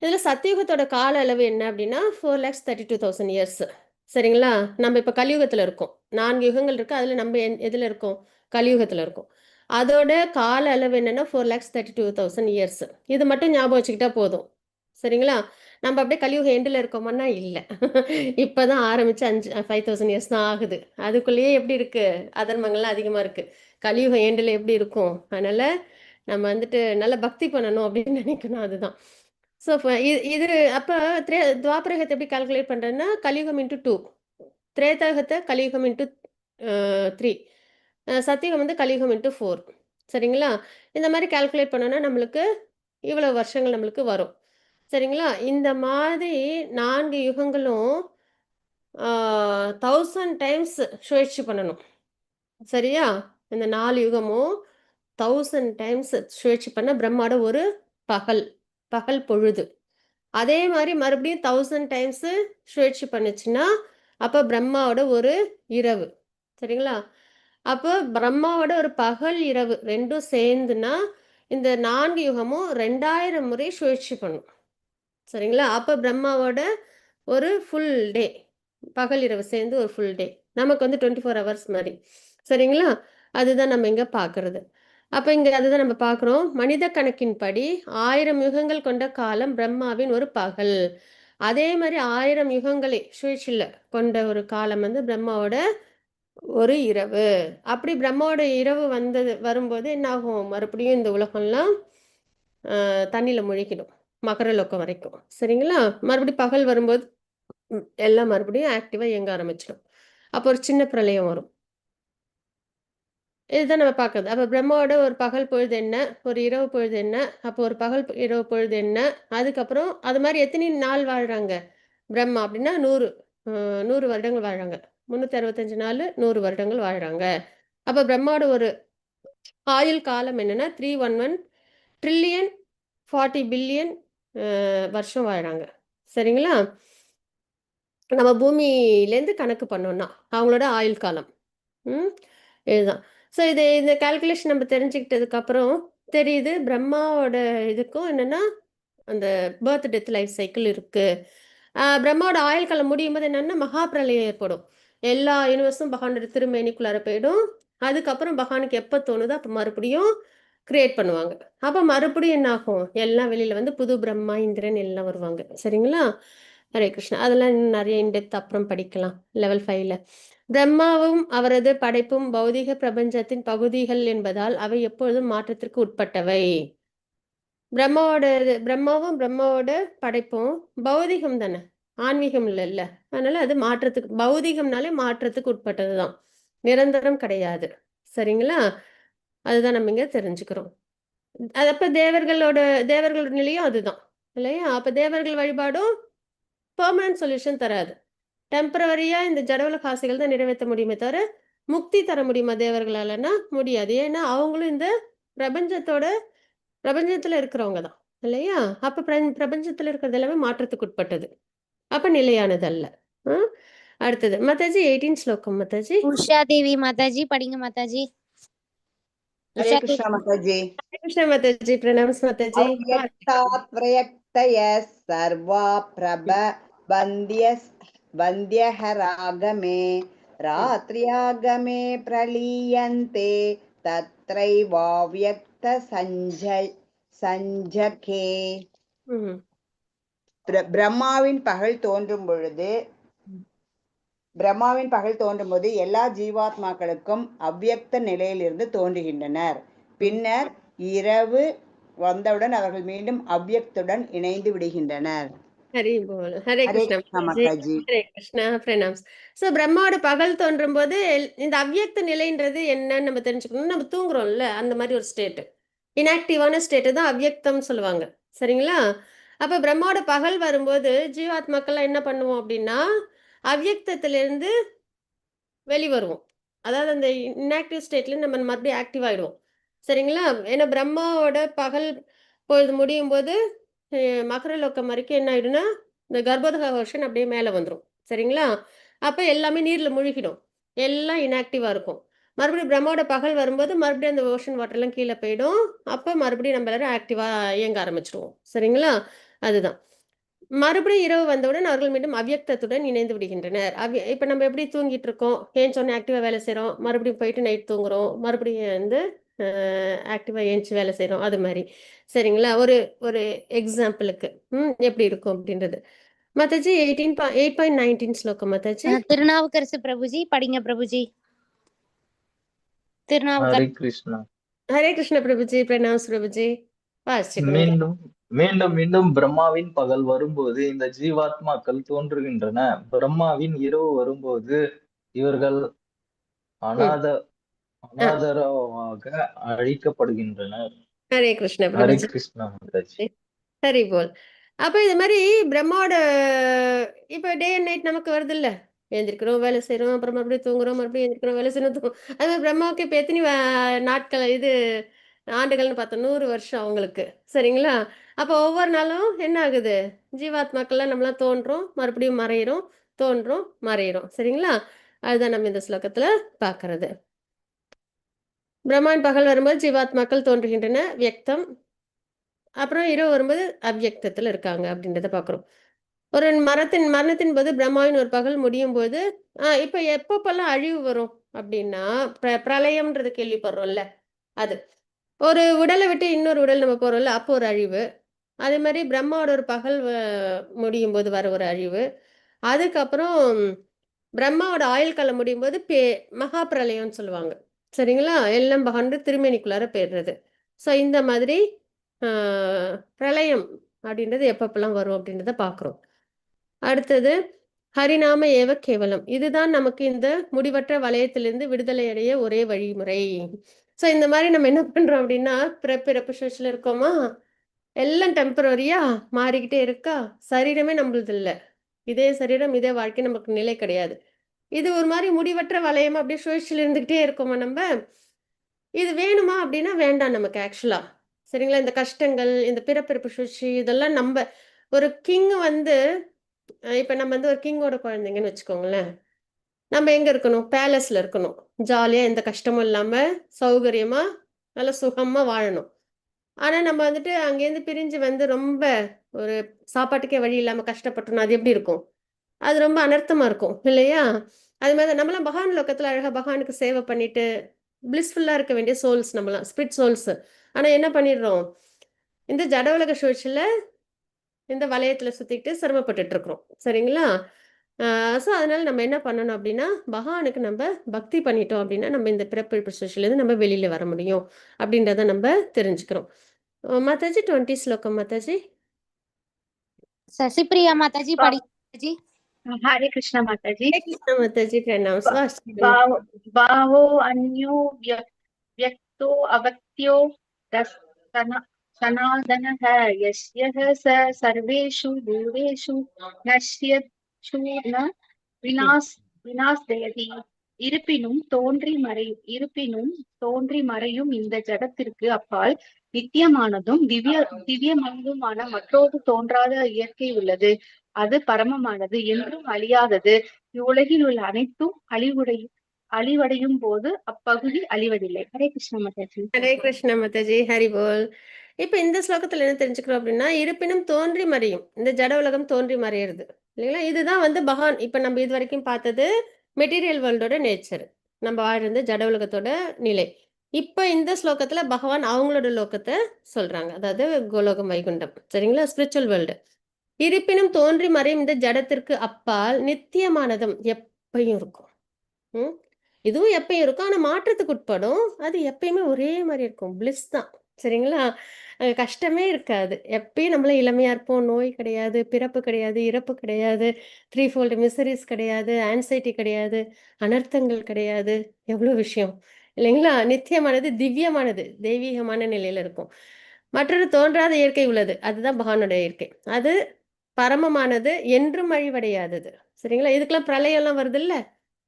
இதில் சத்தியுகத்தோட கால அளவு என்ன அப்படின்னா 4,32,000 இயர்ஸ். சரிங்களா, நம்ம இப்போ கலியுகத்தில் இருக்கோம். 4 யுகங்கள் இருக்குது, அதில் நம்ம எதில் இருக்கோம், கலியுகத்தில் இருக்கோம். அதோட கால அளவு என்னென்னா 4,32,000 இயர்ஸ். இது மட்டும் ஞாபகம் வச்சுக்கிட்டா போதும். சரிங்களா, நம்ம அப்படியே கலியுக எண்டில் இருக்கோமன்னா இல்லை. இப்போ தான் ஆரம்பித்து 5,000 இயர்ஸ் தான் ஆகுது. அதுக்குள்ளேயே எப்படி இருக்குது, அதர்மங்கள்லாம் அதிகமாக இருக்குது. கலியுக எண்டில் எப்படி இருக்கும். அதனால் நம்ம வந்துட்டு நல்ல பக்தி பண்ணணும் அப்படின்னு நினைக்கணும். அதுதான். ஸோ இது அப்போ துவாபரகத்தை எப்படி கால்குலேட் பண்ணுறதுன்னா கலியுகம் இன்ட்டு 2, திரேதாயுகத்தை கலியுகம் இன்ட்டு 3, சத்தியுகம் வந்து கலியுகம் இன்ட்டு 4. சரிங்களா, இந்த மாதிரி கால்குலேட் பண்ணோன்னா நம்மளுக்கு இவ்வளோ வருஷங்கள் நம்மளுக்கு வரும். சரிங்களா, இந்த மாதிரி 4 யுகங்களும் 1000 டைம்ஸ் சுழற்சி பண்ணணும். சரியா, இந்த 4 யுகமும் 1000 டைம்ஸ் சுழற்சி பண்ண பிரம்மாவோட ஒரு பகல் பொழுது. அதே மாதிரி மறுபடியும் 1000 டைம்ஸ் சுழற்சி பண்ணுச்சுன்னா அப்போ பிரம்மாவோட ஒரு இரவு. சரிங்களா, அப்போ பிரம்மாவோட ஒரு பகல் இரவு ரெண்டும் சேர்ந்துன்னா இந்த 4 யுகமும் 2000 முறை சுழற்சி பண்ணும். சரிங்களா, அப்போ பிரம்மாவோட ஒரு ஃபுல் டே, பகல் இரவு சேர்ந்து ஒரு ஃபுல் டே, நமக்கு வந்து 24 ஹவர்ஸ் மாதிரி. சரிங்களா, அதுதான் நம்ம இங்கே பார்க்குறது. அப்போ இங்கே அதுதான் நம்ம பார்க்குறோம். மனித கணக்கின்படி 1000 யுகங்கள் கொண்ட காலம் பிரம்மாவின் ஒரு பகல். அதே மாதிரி 1000 யுகங்களை சுழற்சியில் கொண்ட ஒரு காலம் வந்து பிரம்மாவோட ஒரு இரவு. அப்படி பிரம்மாவோட இரவு வரும்போது என்ன ஆகும், மறுபடியும் இந்த உலகம்லாம் தண்ணியில் முழிக்கிடும் மகர லோகம் வரைக்கும். சரிங்களா, மறுபடியும் பகல் வரும்போது எல்லாம் மறுபடியும் ஆக்டிவாக இயங்க ஆரம்பிச்சிடும். அப்போ ஒரு சின்ன பிரளயம் வரும். இதுதான் நம்ம பார்க்குறது. அப்போ பிரம்மாவோட ஒரு பகல் பொழுது என்ன, ஒரு இரவு பொழுது என்ன, அப்போ ஒரு பகல் இரவு பொழுது என்ன, அதுக்கப்புறம் அது மாதிரி எத்தனை நாள் வாழ்கிறாங்க பிரம்மா அப்படின்னா 100 வருடங்கள் வாழ்கிறாங்க. 365 நாள் 100 வருடங்கள் வாழ்கிறாங்க. அப்போ பிரம்மாவோட ஒரு ஆயுள் காலம் என்னென்னா 311 ட்ரில்லியன் 40 பில்லியன் வருஷம் வாழ்கிறாங்க. சரிங்களா, நம்ம பூமியிலேருந்து கணக்கு பண்ணோன்னா அவங்களோட ஆயுள் காலம் இதுதான். ஸோ இந்த கால்குலேஷன் நம்ம தெரிஞ்சுக்கிட்டதுக்கப்புறம் தெரியுது பிரம்மாவோட இதுக்கும் என்னென்னா அந்த பர்த் டெத் லைஃப் சைக்கிள் இருக்குது. பிரம்மாவோட ஆயுள் காலம் முடியும் போது என்னென்னா மகாபிரளயம் ஏற்படும். எல்லா யூனிவர்ஸும் பகவானோட திருமேனிக்குள்ளார போயிடும். அதுக்கப்புறம் பகவானுக்கு எப்போ தோணுதோ அப்போ மறுபடியும் கிரியேட் பண்ணுவாங்க. அப்போ மறுபடியும் என்ன ஆகும், எல்லாம் வெளியில் வந்து புது பிரம்மா, இந்திரன் எல்லாம் வருவாங்க. சரிங்களா, ஹரே கிருஷ்ணா. அதெல்லாம் இன்னும் நிறைய இன்டெப்த் அப்புறம் படிக்கலாம் லெவல் 5ல. பிரம்மாவும் அவரது படைப்பும் பௌதிக பிரபஞ்சத்தின் பகுதிகள் என்பதால் அவை எப்பொழுதும் மாற்றத்திற்கு உட்பட்டவை. பிரம்மாவும் பிரம்மாவோட படைப்பும் பௌதிகம் தானே, ஆன்மீகம் இல்லைல்ல. அதனால அது மாற்றத்துக்கு, பௌதிகம்னாலே மாற்றத்துக்கு உட்பட்டது தான், நிரந்தரம் கிடையாது. சரிங்களா? அதுதான் நம்ம இங்க தெரிஞ்சுக்கிறோம். அது அப்ப தேவர்களோட நிலையும் அதுதான் இல்லையா? அப்ப தேவர்கள் வழிபாடும் பெர்மனன்ட் சொல்யூஷன் தராது. டெம்பரவரியா இந்த ஜடவுலக ஆசைகள் தான் நிறைவேற்ற முடியுமே தவிர முக்தி தர முடியுமா தேவர்களாலன்னா முடியாது. ஏன்னா அவங்களும் இந்த பிரபஞ்சத்துல இருக்கிறவங்க தான் இல்லையா? அப்ப பிரபஞ்சத்துல இருக்கிறது எல்லாமே மாற்றத்துக்கு உட்பட்டது, அப்ப நிலையானது அல்ல. அடுத்தது மாதாஜி 18 ஸ்லோகம். மாதாஜி உஷா தேவி மாதாஜி படிங்க மாதாஜி. हरे உஷா कृष्णा தேவி. माताजी। கிருஷ்ண மாதாஜி, பிரணாம்ஸ் மாதாஜி. अव्यक्तात् प्रयक्तय सर्वा प्रभ वन्द्यहरागमे रात्र्यागमे प्रलीयन्ते तत्रैवाव्यक्त சஞ்சகே. ம். பிரம்மாவின் பகல் தோன்றும் போது எல்லா ஜீவாத்மாக்களுக்கும் அவ்யக்த நிலையிலிருந்து தோன்றுகின்றனர். பின்னர் இரவு வந்தவுடன் அவர்கள் மீண்டும் அவ்யக்துடன் இணைந்து விடுகின்றனர். ஹரி போல். ஹரே ஹரே கிருஷ்ணா கிருஷ்ணா மாதாஜி. மாதாஜி. ஹரே கிருஷ்ணா, பிரணாம்ஸ். ஸோ பிரம்மாவோட பகல் தோன்றும் போது இந்த அவ்யக்த நிலைன்றது என்னன்னு நம்ம தெரிஞ்சுக்கணும். நம்ம தூங்குறோம்ல, அந்த மாதிரி ஒரு ஸ்டேட்டு, இன்ஆக்டிவான ஸ்டேட்டு தான் அவ்யக்தம் சொல்லுவாங்க. சரிங்களா? அப்ப பிரம்மாவோட பகல் வரும்போது ஜீவாத்மாக்கள்லாம் என்ன பண்ணுவோம் அப்படின்னா அவ்யக்தத்திலிருந்து வெளிவருவோம். அதாவது அந்த இன்ஆக்டிவ் ஸ்டேட்ல நம்ம மறுபடியும் ஆக்டிவ் ஆயிடுவோம். சரிங்களா? ஏன்னா பிரம்மாவோட பகல் பொழுது முடியும் போது மகர லோகம் வரைக்கும் என்ன ஆயிடும்னா இந்த கர்ப்போதக வருஷன் அப்படியே மேலே வந்துடும். சரிங்களா? அப்போ எல்லாமே நீரில் முழுகிடும், எல்லாம் இன்ஆக்டிவாக இருக்கும். மறுபடியும் பிரம்மாவோட பகல் வரும்போது மறுபடியும் அந்த ஓஷன் வாட்டர்லாம் கீழே போயிடும். அப்போ மறுபடியும் நம்ம எல்லாரும் ஆக்டிவாக இயங்க ஆரம்பிச்சிருவோம். சரிங்களா? அதுதான். மறுபடியும் இரவு வந்தவுடன் அவர்கள் மீண்டும் அவ்யக்தத்துடன் இணைந்து விடுகின்றனர். இப்போ நம்ம எப்படி தூங்கிட்டு இருக்கோம், ஏஞ்சோடனே ஆக்டிவாக வேலை செய்கிறோம், மறுபடியும் போயிட்டு நைட் தூங்குறோம், மறுபடியும் வந்து ஆக்டிவாக ஏஞ்சி வேலை செய்கிறோம், அது மாதிரி. சரிங்களா? ஒரு ஒரு எக்ஸாம்பிளுக்கு எப்படி இருக்கும் அப்படின்றது. மாதாஜி 8.19 ஸ்லோகம். மாதாஜி திருநாவுக்கரசு பிரபுஜி படிங்க பிரபுஜி. திருநாவுக்கரசு. ஹரே கிருஷ்ணா. ஹரே கிருஷ்ண பிரபுஜி, பிரணாம்ஸ் பிரபுஜி. வாசிச்சுக்கோங்க. மீண்டும் மீண்டும் மீண்டும் பிரம்மாவின் பகல் வரும்போது இந்த ஜீவாத்மாக்கள் தோன்றுகின்றன. பிரம்மாவின் இரவு வரும்போது இவர்கள் அனாதரவாக அழிக்கப்படுகின்றனர். ஹரே கிருஷ்ண ஹரே பிரபுஜி. கிருஷ்ணா மாதாஜி. சரி போல். அப்போ இது மாதிரி பிரம்மாவோட இப்போ டே அண்ட் நைட் நமக்கு வருது இல்லை, எழுந்திருக்கிறோம் வேலை செய்கிறோம், அப்புறம் மறுபடியும் தூங்குறோம், மறுபடியும் எழுந்திருக்கிறோம் வேலை செய்யணும் தூங்குறோம். அது மாதிரி பிரம்மாவுக்கு இப்போ எத்தனை நாட்கள் ஆண்டுகள்னு பார்த்தோம், 100 வருஷம் அவங்களுக்கு. சரிங்களா? அப்போ ஒவ்வொரு நாளும் என்ன ஆகுது, ஜீவாத்மாக்கள்லாம் நம்மளாம் தோன்றோம், மறுபடியும் மறையிறோம், தோன்றோம், மறையிறோம். சரிங்களா? அதுதான் நம்ம இந்த ஸ்லோகத்தில் பார்க்கறது. பிரம்மாவின் பகல் வரும்போது ஜீவாத்மாக்கள் தோன்றுகின்றன, வியக்தம். அப்புறம் இரவு வரும்போது அவ்யக்தத்தில் இருக்காங்க அப்படின்றத பார்க்குறோம். ஒரு மரணத்தின் போது பிரம்மாவின் ஒரு பகல் முடியும் போது இப்போ எப்பப்பெல்லாம் அழிவு வரும் அப்படின்னா பிரளயம்ன்றது கேள்விப்படுறோம்ல, அது ஒரு உடலை விட்டு இன்னொரு உடல் நம்ம போகிறோம்ல, அப்போ ஒரு அழிவு. அதே மாதிரி பிரம்மாவோட ஒரு பகல் முடியும் போது வர ஒரு அழிவு. அதுக்கப்புறம் பிரம்மாவோட ஆயுள் காலம் முடியும் போது மகா பிரளயம்னு சொல்லுவாங்க. சரிங்களா? எல்லாம் பகண்டு திருமேனிக்குள்ளார போயிடுறது. ஸோ இந்த மாதிரி பிரளயம் அப்படின்றது எப்பப்பெல்லாம் வரும் அப்படின்றத பார்க்குறோம். அடுத்தது ஹரிநாம ஏவ கேவலம். இதுதான் நமக்கு இந்த முடிவற்ற வலயத்திலிருந்து விடுதலை அடைய ஒரே வழிமுறை. ஸோ இந்த மாதிரி நம்ம என்ன பண்ணுறோம் அப்படின்னா பிறப்பு சுழற்சியில் இருக்கோமா, எல்லாம் டெம்பரரியா மாறிக்கிட்டே இருக்கா, சரீரமே நம்மளது இல்லை, இதே சரீரம் இதே வாழ்க்கை நமக்கு நிலை கிடையாது. இது ஒரு மாதிரி முடிவற்ற வலயம், அப்படியே சுழற்சியில் இருந்துக்கிட்டே இருக்கோமா நம்ம. இது வேணுமா அப்படின்னா வேண்டாம் நமக்கு ஆக்சுவலாக. சரிங்களா? இந்த கஷ்டங்கள், இந்த பிறப்பிறப்பு சுழற்சி, இதெல்லாம் நம்ம ஒரு கிங் வந்து இப்போ நம்ம வந்து ஒரு கிங்கோட குழந்தைங்கன்னு வச்சுக்கோங்களேன், நம்ம எங்கே இருக்கணும், பேலஸில் இருக்கணும், ஜாலியாக எந்த கஷ்டமும் இல்லாமல் சௌகரியமாக நல்லா சுகமாக வாழணும். ஆனால் நம்ம வந்துட்டு அங்கேருந்து பிரிஞ்சு வந்து ரொம்ப ஒரு சாப்பாட்டுக்கே வழி இல்லாமல் கஷ்டப்பட்டோம்னா அது எப்படி இருக்கும், அது ரொம்ப அனர்த்தமாக இருக்கும் இல்லையா? அது மாதிரி நம்மளாம் பகவான் லோகத்தில் அழகாக பகவானுக்கு சேவை பண்ணிட்டு பிளிஸ்ஃபுல்லாக இருக்க வேண்டிய சோல்ஸ், நம்மளாம் ஸ்பிரிட் சோல்ஸ். ஆனால் என்ன பண்ணிடுறோம், இந்த ஜட உலக சுழற்சியில் இந்த வளையத்துல சுத்திக்கிட்டு சிரமப்பட்டுட்டு இருக்கிறோம். சரிங்களா? ஸோ அதனால நம்ம என்ன பண்ணணும் அப்படின்னா, பகவானுக்கு நம்ம பக்தி பண்ணிட்டோம் அப்படின்னா, நம்ம இந்த பிறப்பு இறப்பு சுழற்சியிலேருந்து நம்ம வெளியில வர முடியும் அப்படின்றத நம்ம தெரிஞ்சுக்கிறோம். மாதாஜி 20 ஸ்லோகம் மாதாஜி. சசிபிரியா மாதாஜி படிங்க மாதாஜி. हरे कृष्ण माता जी। ஹரே கிருஷ்ணா மாதாஜி பிரணாம். भावो भावो अन्यो व्यक्तो अवत्यो सनातनः यस्यः स सर्वेषु भूतेषु नश्यत्सु न வினாஸ்தயதி. இருப்பினும் தோன்றி மறையும் இந்த ஜடத்திற்கு அப்பால் நித்தியமானதும் திவ்யமானதுமான மற்றொரு தோன்றாத இயற்கை உள்ளது. அது பரமமானது, என்றும் அழியாதது. இவ்வுலகில் உள்ள அனைத்தும் அழிவடையும் போது அப்பகுதி அழிவதில்லை. ஹரே கிருஷ்ண மாதாஜி. ஹரே கிருஷ்ண மாதாஜி. ஹரி போல். இப்ப இந்த ஸ்லோகத்துல என்ன தெரிஞ்சுக்கிறோம் அப்படின்னா, இருப்பினும் தோன்றி மறையும் இந்த ஜட உலகம் தோன்றி மறையிறது இல்லைங்களா? இதுதான் வந்து பகவான் இப்ப நம்ம இது வரைக்கும் பார்த்தது மெட்டீரியல் வேர்ல்டோட நேச்சர், நம்ம வாழ்ந்த ஜட உலகத்தோட நிலை. இப்ப இந்த ஸ்லோகத்துல பகவான் அவங்களோட லோகத்தை சொல்றாங்க, அதாவது கோலோகம் வைகுண்டம். சரிங்களா? Spiritual world. இருப்பினும் தோன்றி மறையும் இந்த ஜடத்திற்கு அப்பால் நித்தியமானதும் எப்பயும் இருக்கும். இதுவும் எப்பயும் இருக்கும், ஆனா மாற்றத்துக்கு உட்படும். அது எப்பயுமே ஒரே மாதிரி இருக்கும், பிளிஸ் தான். சரிங்களா? கஷ்டமே இருக்காது, எப்பயும் நம்மள இளமையா இருப்போம். நோய் கிடையாது, பிறப்பு கிடையாது, இறப்பு கிடையாது, 3-fold மிசரிஸ் கிடையாது, ஆன்சைட்டி கிடையாது, அனர்த்தங்கள் கிடையாது. எவ்வளவு விஷயம் இல்லைங்களா? நித்தியமானது, திவ்யமானது, தெய்வீகமான நிலையில இருக்கும். மற்றொரு தோன்றாத இயற்கை உள்ளது, அதுதான் பகவானுடைய இயற்கை. அது பரமமானது, என்றும் அழிவடையாதது. சரிங்களா? இதுக்கெல்லாம் பிரளயம் எல்லாம் வருது இல்ல,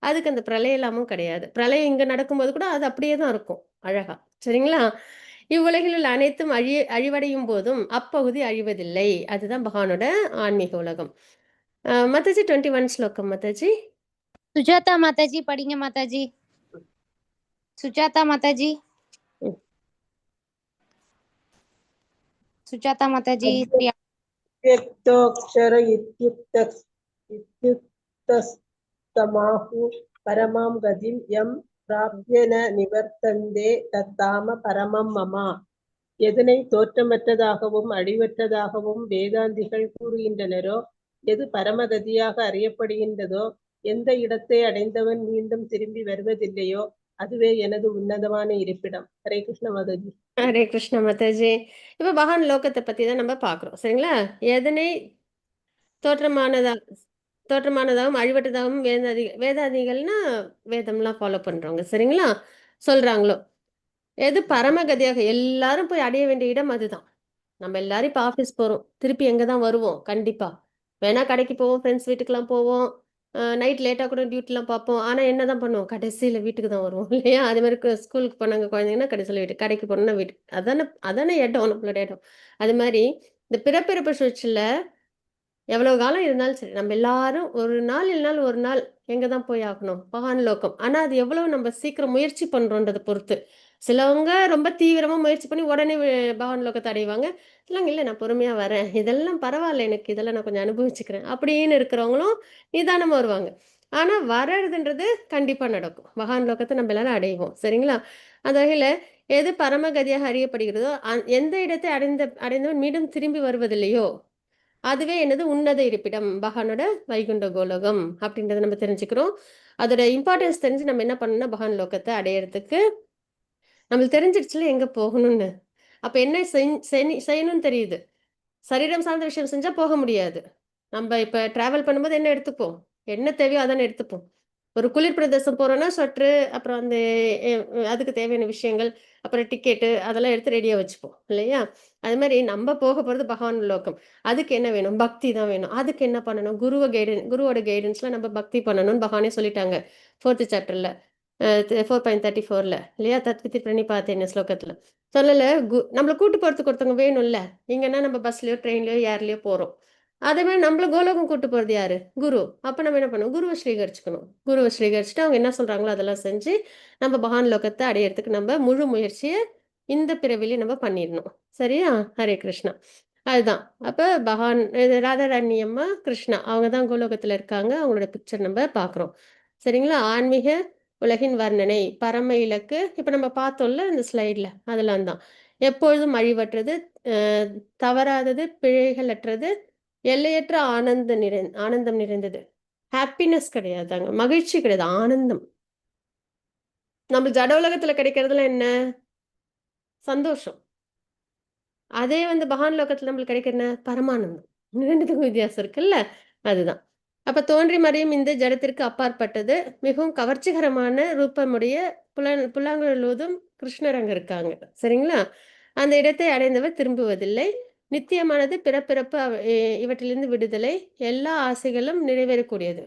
அதுக்கு அந்த பிரளயம் எல்லாமும் கிடையாது. பிரளயம் இங்க நடக்கும்போது கூட அது அப்படியே தான் இருக்கும், அழகா. சரிங்களா? இவ்வுலகில் உள்ள அனைத்தும் அழிவடையும் போதும் அப்பகுதி அழிவதில்லை. அதுதான் பகவானோட ஆன்மீக உலகம். மாதாஜி 21 ஸ்லோகம் மாதாஜி. சுஜாதா மாதாஜி படிங்க மாதாஜி. சுஜாதா மாதாஜி. சுஜாதா மாதாஜி. व्यक्तोऽक्षर इत्युक्तस्तमाहु परमां गतिं यं प्राप्य न निवर्तन्ते तत्ताम परमं मम. எதனை தோற்றமற்றதாகவும் அழிவற்றதாகவும் வேதாந்திகள் கூறுகின்றனரோ, எது பரமகதியாக அறியப்படுகின்றதோ, எந்த இடத்தை அடைந்தவன் மீண்டும் திரும்பி வருவதில்லையோ, அதுவே எனது உன்னதமான இருப்பிடம். ஹரே கிருஷ்ண மாதாஜி. ஹரே கிருஷ்ண மாதாஜி. இப்ப பகவான் லோகத்தை பத்தி தான் நம்ம பாக்குறோம். சரிங்களா? எதனை தோற்றமானதாகவும் அழிவற்றதாகவும் வேதாதிகள்னா வேதம்லாம் ஃபாலோ பண்றவங்க, சரிங்களா, சொல்றாங்களோ, எது பரமகதியாக எல்லாரும் போய் அடைய வேண்டிய இடம் அதுதான். நம்ம எல்லாரும் இப்போ ஆஃபீஸ் போகிறோம், திருப்பி எங்கே தான் வருவோம்? கண்டிப்பாக வேணா கடைக்கு போவோம், ஃப்ரெண்ட்ஸ் வீட்டுக்கெலாம் போவோம், நைட் லேட்டாக கூட டியூட்டிலாம் பார்ப்போம். ஆனால் என்ன தான் பண்ணுவோம்? கடைசியில் வீட்டுக்கு தான் வருவோம் இல்லையா? அதே மாதிரி ஸ்கூலுக்கு போனாங்க குழந்தைங்கன்னா கடைசியில் வீட்டுக்கு, கடைக்கு போனோம்னா வீட்டுக்கு. அதானே இடம், நம்மளோட இடம். அது மாதிரி இந்த பிறப்பிறப்பு சுழற்சியில் எவ்வளோ காலம் இருந்தாலும் சரி, நம்ம எல்லாரும் ஒரு நாள் இல்லைனாலும் ஒரு நாள் எங்கே தான் போய் ஆகணும்? பகவான் லோகம். ஆனால் அது எவ்வளோ நம்ம சீக்கிரம் முயற்சி பண்ணுறோன்றதை பொறுத்து. சிலவங்க ரொம்ப தீவிரமாக முயற்சி பண்ணி உடனே பகவான் லோகத்தை அடைவாங்க. இல்லைங்க, இல்லை நான் பொறுமையாக வரேன், இதெல்லாம் பரவாயில்ல, எனக்கு இதெல்லாம் நான் கொஞ்சம் அனுபவிச்சுக்கிறேன் அப்படின்னு இருக்கிறவங்களும் நிதானமாக வருவாங்க. ஆனால் வர்றதுன்றது கண்டிப்பாக நடக்கும். பகவான் லோகத்தை நம்ம எல்லாரும் அடைவோம். சரிங்களா? அந்த வகையில் எது பரமகதியாக அறியப்படுகிறதோ, எந்த இடத்தை அடைந்தவன் மீண்டும் திரும்பி வருவதில்லையோ, அதுவே என்னது உன்னத இருப்பிடம், பகவானோட வைகுண்ட கோலோகம் அப்படின்றத நம்ம தெரிஞ்சுக்கிறோம். அதோட இம்பார்ட்டன்ஸ் தெரிஞ்சு நம்ம என்ன பண்ணணும்னா, பகவான் லோகத்தை அடையிறதுக்கு நம்மளுக்கு தெரிஞ்சிருச்சுல எங்க போகணும்னு. அப்ப என்ன செய்யணும்னு தெரியுது. சரீரம் சார்ந்த விஷயம் செஞ்சா போக முடியாது. நம்ம இப்ப டிராவல் பண்ணும்போது என்ன எடுத்துப்போம்? என்ன தேவையோ அதானே எடுத்துப்போம். ஒரு குளிர் பிரதேசம் போறோம்னா ஸ்வெட்ரு, அப்புறம் அந்த அதுக்கு தேவையான விஷயங்கள், அப்புறம் டிக்கெட்டு, அதெல்லாம் எடுத்து ரெடியா வச்சுப்போம் இல்லையா? அது மாதிரி நம்ம போக போறது பகவான் லோகம். அதுக்கு என்ன வேணும்? பக்தி தான் வேணும். அதுக்கு என்ன பண்ணணும்? குருவோட கைடன்ஸ்ல நம்ம பக்தி பண்ணணும்னு பகவானே சொல்லிட்டாங்க 4th சாப்டர்ல 4.34ல இல்லையா? தத்விதி பிரணிபாத்தேன ஸ்லோகத்துல சொல்லல. நம்மளை கூட்டு போறதுக்கு ஒருத்தவங்க வேணும்ல. இங்கன்னா நம்ம பஸ்லயோ ட்ரெயின்லயோ ஏர்லயோ போறோம். அதே மாதிரி நம்மள கோலோகம் கூட்டு போறது யாரு? குரு. அப்ப நம்ம என்ன பண்ணணும்? குருவை ஸ்ரீகரிச்சுக்கணும். குருவை ஸ்ரீகரிச்சுட்டு அவங்க என்ன சொல்றாங்களோ அதெல்லாம் செஞ்சு நம்ம பகவான் லோகத்தை அடையிறதுக்கு நம்ம முழு முயற்சியை இந்த பிறவிலே நம்ம பண்ணிடணும். சரியா? ஹரே கிருஷ்ணா. அதுதான். அப்ப பகவான் ராதாராணி அம்மா கிருஷ்ணா அவங்க தான் கோலோகத்துல இருக்காங்க. அவங்களோட பிக்சர் நம்ம பாக்குறோம். சரிங்களா? ஆன்மீக உலகின் வர்ணனை, பரம இலக்கு, இப்ப நம்ம பார்த்தோம்ல இந்த ஸ்லைட்ல, அதெல்லாம் தான். எப்பொழுதும் அழிவற்றது, தவறாதது, பிழைகளற்றது, எல்லையற்ற ஆனந்தம் நிறைந்தது. ஹாப்பினஸ் கிடையாதாங்க, மகிழ்ச்சி கிடையாது, ஆனந்தம். நம்ம ஜட உலகத்துல கிடைக்கிறதுல என்ன சந்தோஷம், அதே வந்து பகவான் லோகத்துல நம்மளுக்கு கிடைக்கிற என்ன பரமானந்தம். ரெண்டுத்துக்கும் வித்தியாசம் இருக்குல்ல, அதுதான். அப்ப தோன்றி மறையும் இந்த ஜடத்திற்கு அப்பாற்பட்டது, மிகவும் கவர்ச்சிகரமான ரூபமுடைய புல்லாங்குழலூதும் கிருஷ்ணர் அங்க இருக்காங்க. சரிங்களா? அந்த இடத்தை அடைந்தவர் திரும்புவதில்லை. நித்தியமானது, பிறப்பிறப்பு, இவற்றிலிருந்து விடுதலை, எல்லா ஆசைகளும் நிறைவேறக்கூடியது.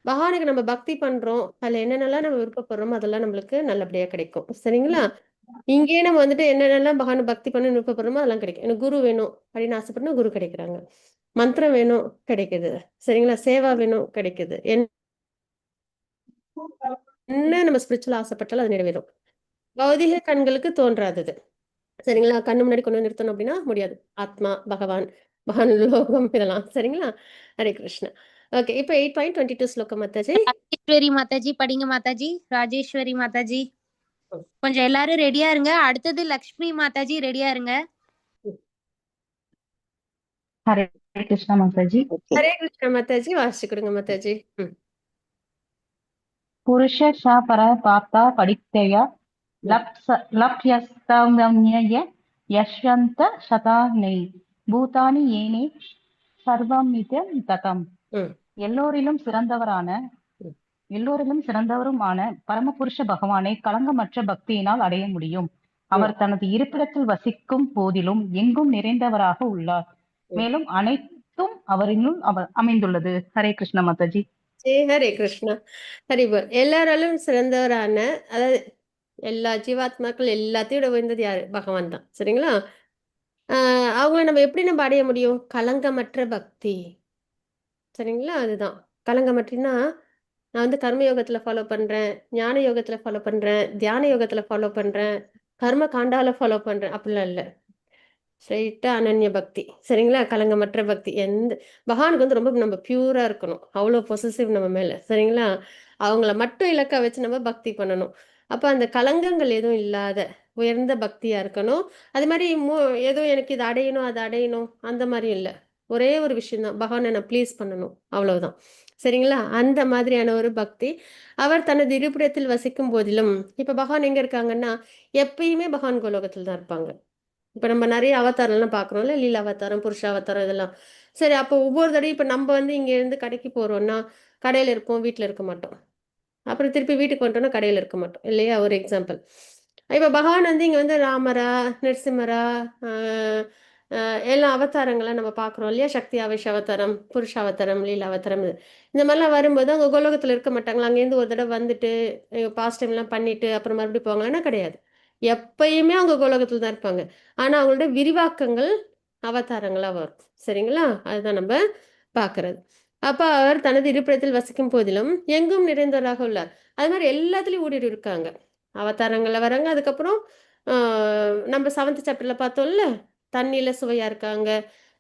பகவானுக்கு நம்ம பக்தி பண்றோம், அதுல என்னென்னலாம் நம்ம விருப்பப்படுறோமோ அதெல்லாம் நம்மளுக்கு நல்லபடியா கிடைக்கும். சரிங்களா? இங்கேயே நம்ம வந்துட்டு என்னென்னலாம் பகவானை பக்தி பண்ண விருப்பப்படுறோமோ அதெல்லாம் கிடைக்கும். எனக்கு குரு வேணும் அப்படின்னு ஆசைப்பட்டா குரு கிடைக்கிறாங்க, மந்திரம் வேணும் கிடைக்குது. சரிங்களா? சேவா வேணும் கிடைக்குது. என்ன நம்ம ஸ்பிரிச்சுவல் ஆசைப்பட்டாலும் அது நிறைவேறும். பௌதிக கண்களுக்கு தோன்றாதது. சரிங்களா? கண்ணு முன்னாடி கொண்டு வந்து நிறுத்தணும் அப்படின்னா முடியாது. ஆத்மா, பகவான், லோகம், இதெல்லாம். சரிங்களா? ஹரே கிருஷ்ணா. ஓகே, இப்போ 8.22 ஸ்லோகம் மாதாஜி. ராஜேஸ்வரி மாதாஜி படிங்க மாதாஜி. ராஜேஸ்வரி மாதாஜி கொஞ்சம் எல்லாரும் ரெடியா இருங்க. அடுத்தது லக்ஷ்மி மாதாஜி ரெடியா இருங்க. ஹரே கிருஷ்ணா மாதாஜி. ஹரே கிருஷ்ணா மாதாஜி, வாசிச்சு கொடுங்க மாதாஜி. புருஷ பர பார்த்தா படித்தய லப்யஸ்தம்ய யஷ்வந்த சதானை பூதானி ஏனே சர்வமித ததம். எல்லோரிலும் சிறந்தவருமான பரமபுருஷ பகவானை களங்கமற்ற பக்தியினால் அடைய முடியும். அவர் தனது இருப்பிடத்தில் வசிக்கும் போதிலும் எங்கும் நிறைந்தவராக உள்ளார். மேலும் அனைத்தும் அவரினுள் அமைந்துள்ளது. ஹரே கிருஷ்ண மாதாஜி. ஹரே கிருஷ்ணா. ஹரிபோல். எல்லாராலும் சிறந்தவரான, அதாவது எல்லா ஜீவாத்மாக்கள் எல்லாத்தையும் உயர்ந்தது யாரு? பகவான் தான். சரிங்களா? அவங்கள நம்ம எப்படி நம்ம அடைய முடியும்? கலங்கமற்ற பக்தி. சரிங்களா? அதுதான் கலங்கமற்றினா, நான் வந்து கர்ம யோகத்துல ஃபாலோ பண்றேன், ஞான யோகத்துல ஃபாலோ பண்றேன், தியான யோகத்துல ஃபாலோ பண்றேன், கர்ம காண்டால ஃபாலோ பண்றேன் அப்படிலாம் இல்லை. ஸ்ட்ரைட்டா அனன்ய பக்தி. சரிங்களா? கலங்கமற்ற பக்தி. பகவானுக்கு வந்து ரொம்ப நம்ம பியூரா இருக்கணும், அவ்வளோ பொசசிவ் நம்ம மேல. சரிங்களா? அவங்கள மட்டும் இலக்கா வச்சு நம்ம பக்தி பண்ணணும். அப்ப அந்த கலங்கங்கள் எதுவும் இல்லாத உயர்ந்த பக்தியா இருக்கணும். அது மாதிரி ஏதோ எனக்கு இது அடையணும் அது அடையணும் அந்த மாதிரி இல்லை. ஒரே ஒரு விஷயம் தான், பகவானை நான் ப்ளீஸ் பண்ணணும், அவ்வளவுதான். சரிங்களா? அந்த மாதிரியான ஒரு பக்தி. அவர் தனது இருப்பிடத்தில் வசிக்கும் போதிலும், இப்ப பகவான் எங்க இருக்காங்கன்னா, எப்பயுமே பகவான் கோலோகத்தில் தான் இருப்பாங்க. இப்போ நம்ம நிறைய அவதாரம்லாம் பார்க்குறோம்ல, லீல அவதாரம், புருஷ அவதாரம், இதெல்லாம். சரி, அப்போ ஒவ்வொரு தடையும் இப்போ நம்ம வந்து இங்கேருந்து கடைக்கு போகிறோம்னா கடையில் இருப்போம், வீட்டில் இருக்க மாட்டோம். அப்புறம் திருப்பி வீட்டுக்கு வந்துட்டோம்னா கடையில் இருக்க மாட்டோம் இல்லையா? ஒரு எக்ஸாம்பிள். இப்போ பகவான் வந்து இங்கே வந்து ராமரா, நரசிம்மரா, எல்லா அவதாரங்களாம் நம்ம பார்க்குறோம் இல்லையா? சக்தி ஆவேஷ அவதாரம், புருஷ அவதாரம், லீல அவதாரம், இந்த மாதிரிலாம் வரும்போது அவங்க கோலோகத்தில் இருக்க மாட்டாங்களா? அங்கேருந்து ஒரு தடவை வந்துட்டு பாஸ்ட் டைம்லாம் பண்ணிட்டு அப்புறம் மறுபடியும் போவாங்கன்னா கிடையாது. எப்பயுமே அவங்க கோலோகத்தில் தான் இருப்பாங்க. ஆனா அவங்களோட விரிவாக்கங்கள் அவதாரங்களா வரும். சரிங்களா? அதுதான் நம்ம பார்க்கறது. அப்ப அவர் தனது இருப்பிடத்தில் வசிக்கும் போதிலும் எங்கும் நிறைந்தவராக உள்ளார். அது மாதிரி எல்லாத்துலயும் ஊடுருவி இருக்காங்க. அவதாரங்கள்ல வராங்க. அதுக்கப்புறம் நம்ம 7th சாப்டர்ல பார்த்தோம்ல, தண்ணியில சுவையா இருக்காங்க,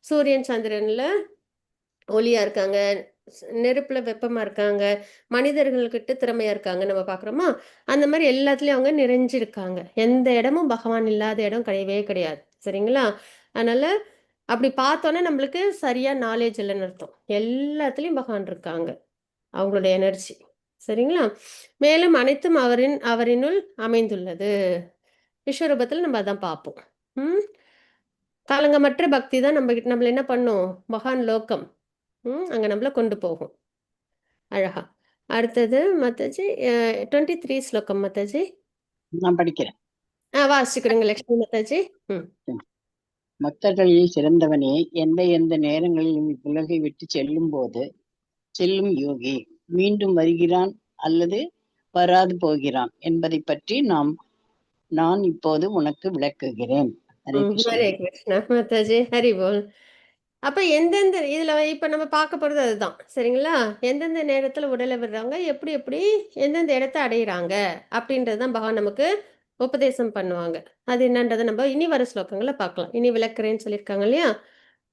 சூரியன் சந்திரன்ல ஒளியா இருக்காங்க, நெருப்புல வெப்பமா இருக்காங்க, மனிதர்கள்கிட்ட திறமையா இருக்காங்க, நம்ம பாக்குறோமா? அந்த மாதிரி எல்லாத்துலயும் அவங்க நிறைஞ்சிருக்காங்க. எந்த இடமும் பகவான் இல்லாத இடம் கிடையவே கிடையாது. சரிங்களா? அதனால அப்படி பார்த்தோன்னா நம்மளுக்கு சரியா நாலேஜ் இல்லைன்னு அர்த்தம். எல்லாத்துலயும் பகவான் இருக்காங்க, அவங்களோட எனர்ஜி. சரிங்களா? மேலும் அனைத்தும் அவரினுள் அமைந்துள்ளது. விஸ்வரூபத்தில் நம்ம அதான் பார்ப்போம். கலங்கமற்ற பக்தி தான் நம்மள என்ன பண்ணும்? பகவான் லோகம் அங்க நம்மள கொண்டு போகும். அழகா. அடுத்தது மாதாஜி 23 ஸ்லோகம் மாதாஜி. நான் படிக்கிறேன். வாசிச்சுக்கிறேங்க லட்சுமி மாதாஜி. பக்தர்களில் சிறந்தவனே, எந்த நேரங்களில் உலகை விட்டு செல்லும் யோகி மீண்டும் வருகிறான் அல்லது வராது போகிறான் என்பதை பற்றி நான் இப்போது உனக்கு விளக்குகிறேன். ஹரே கிருஷ்ணா மாதாஜி. ஹரி போல். அப்ப எந்தெந்த இதுல இப்ப நம்ம பார்க்க போறது அதுதான். சரிங்களா? எந்தெந்த நேரத்துல உடலை விடுறாங்க, எப்படி எந்தெந்த இடத்த அடையிறாங்க அப்படின்றதுதான் பகவான் நமக்கு உபதேசம் பண்ணுவாங்க. அது என்னன்றதை நம்ம இனி வர ஸ்லோகங்களை பார்க்கலாம். இனி விளக்குறேன்னு சொல்லியிருக்காங்க இல்லையா?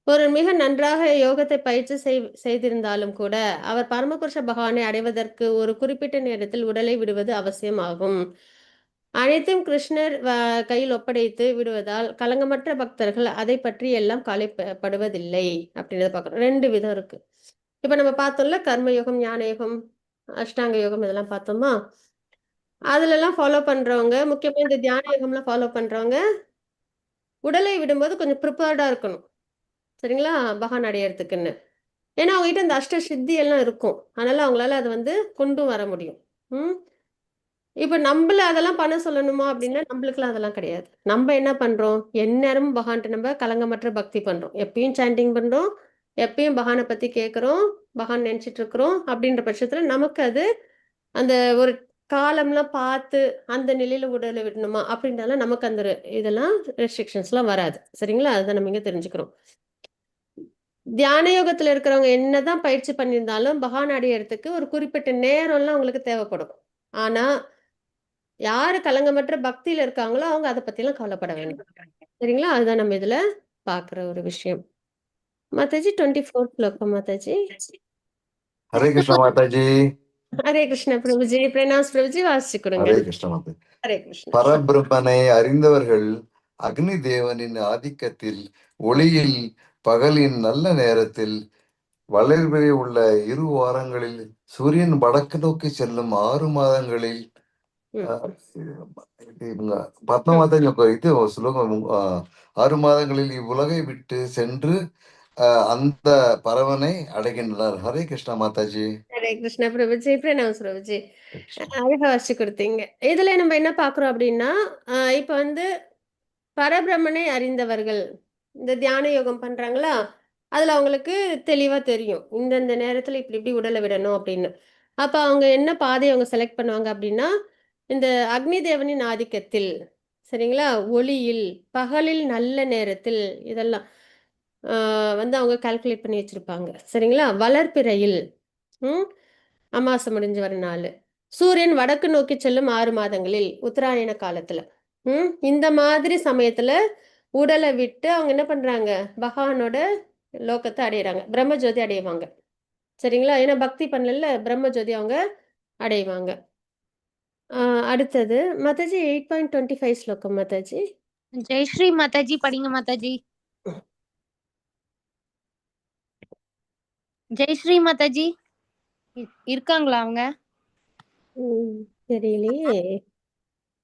ஒரு மிக நன்றாக யோகத்தை பயிற்சி செய்திருந்தாலும் கூட அவர் பரமபுருஷ பகவானை அடைவதற்கு ஒரு குறிப்பிட்ட நேரத்தில் உடலை விடுவது அவசியமாகும். அனைத்தும் கிருஷ்ணர் கையில் ஒப்படைத்து விடுவதால் களங்கமற்ற பக்தர்கள் அதை பற்றி எல்லாம் கவலைப்படுவதில்லை அப்படின்றத பார்க்குறோம். 2 விதம் இருக்கு. இப்போ நம்ம பார்த்தோம்ல, கர்மயோகம், ஞான யோகம், அஷ்டாங்க யோகம் இதெல்லாம் பார்த்தோமா? அதுலலாம் ஃபாலோ பண்றவங்க, முக்கியமா இந்த தியான யோகம்லாம் ஃபாலோ பண்றவங்க உடலை விடும்போது கொஞ்சம் ப்ரிப்பேர்டா இருக்கணும். சரிங்களா? பகவான் அடையறதுக்குன்னு. ஏன்னா அவங்ககிட்ட இந்த அஷ்ட சித்தி எல்லாம் இருக்கும். அதனால அவங்களால அதை வந்து கொண்டு வர முடியும். இப்போ நம்மள அதெல்லாம் பண்ண சொல்லணுமா அப்படின்னா நம்மளுக்குலாம் அதெல்லாம் கிடையாது. நம்ம என்ன பண்றோம், எந்நேரமும் பகவான்கிட்ட நம்ம கலங்கமற்ற பக்தி பண்றோம். எப்பயும் சாண்டிங் பண்றோம், எப்பயும் பகவானை பத்தி கேட்குறோம், பகவான் நினைச்சிட்டு இருக்கிறோம். அப்படின்ற பட்சத்துல நமக்கு அது அந்த ஒரு காலம்லாம் பார்த்து அந்த நிலையில உடலை விடணுமா அப்படின்றதெல்லாம் நமக்கு அந்த இதெல்லாம் ரெஸ்ட்ரிக்ஷன்ஸ்லாம் வராது. சரிங்களா? அதுதான் நம்ம இங்க தெரிஞ்சுக்கிறோம். தியான யோகத்துல இருக்கிறவங்க என்னதான் பயிற்சி பண்ணியிருந்தாலும் பகவான் அடையறதுக்கு ஒரு குறிப்பிட்ட நேரம்லாம் அவங்களுக்கு தேவைப்படும். ஆனா யாரு கலங்கமற்ற பக்தியில இருக்காங்களோ அவங்க அதை பத்திலாம் கவலைப்பட வேண்டாம். சரிங்களா? அதுதான் நம்ம இதுல பாக்குற ஒரு விஷயம். மாதாஜி 24th ஸ்லோகம் மாதாஜி. ஹரே கிருஷ்ண மாதாஜி. ஹரே கிருஷ்ண பிரபுஜி. பிரணாஸ் பிரபுஜி வாசிச்சு கொடுங்க. ஹரே கிருஷ்ண மாதாஜி. ஹரே கிருஷ்ண. பரபிரம்மனை அறிந்தவர்கள் அக்னி தேவனின் ஆதிக்கத்தில், ஒளியில், பகலின் நல்ல நேரத்தில், வளர்பிறை உள்ள 2 வாரங்களில், சூரியன் வடக்கு நோக்கி செல்லும் 6 மாதங்களில், பத்மமாதாஜி இது ஸ்லோகம் 6 மாதங்களில் இவ்வுலகை விட்டு சென்று அந்த பரவனை அடைகின்றனர். ஹரே கிருஷ்ணா மாதாஜி. ஹரே கிருஷ்ண பிரபுஜி. பிரணாஸ் பிரபுஜி. அழகா வாசிச்சு கொடுத்தீங்க. இதுல நம்ம என்ன பாக்குறோம் அப்படின்னா, இப்ப வந்து பரபிரம்மனை அறிந்தவர்கள் இந்த தியான யோகம் பண்றாங்களா, அதுல அவங்களுக்கு தெளிவா தெரியும் இந்தந்த நேரத்துல இப்படி இப்படி உடலை விடணும் அப்படின்னு. அப்ப அவங்க என்ன பாதையை அவங்க செலக்ட் பண்ணுவாங்க அப்படின்னா, இந்த அக்னி தேவனின் ஆதிக்கத்தில், சரிங்களா, ஒளியில், பகலில், நல்ல நேரத்தில், இதெல்லாம் வந்து அவங்க கால்குலேட் பண்ணி வச்சிருப்பாங்க. சரிங்களா? வளர்பிறையில், அமாவாசை முடிஞ்சு வர நாள், சூரியன் வடக்கு நோக்கி செல்லும் 6 மாதங்களில், உத்தராயண காலத்துல, இந்த மாதிரி சமயத்துல உடலை விட்டு அவங்க என்ன பண்றாங்க, பகவானோட லோகத்தை அடையிறாங்க, பிரம்மஜோதி அடைவாங்க. சரிங்களா? ஏன்னா பக்தி பண்ணல, பிரம்மஜோதி அவங்க அடைவாங்க. அடுத்தது மாதாஜி 8.25 ஸ்லோகம் மாதாஜி. ஜெயஸ்ரீ மாதாஜி படிங்க மாதாஜி. ஜெயஸ்ரீ மாதாஜி இருக்காங்களா அவங்க? தெரியலையே.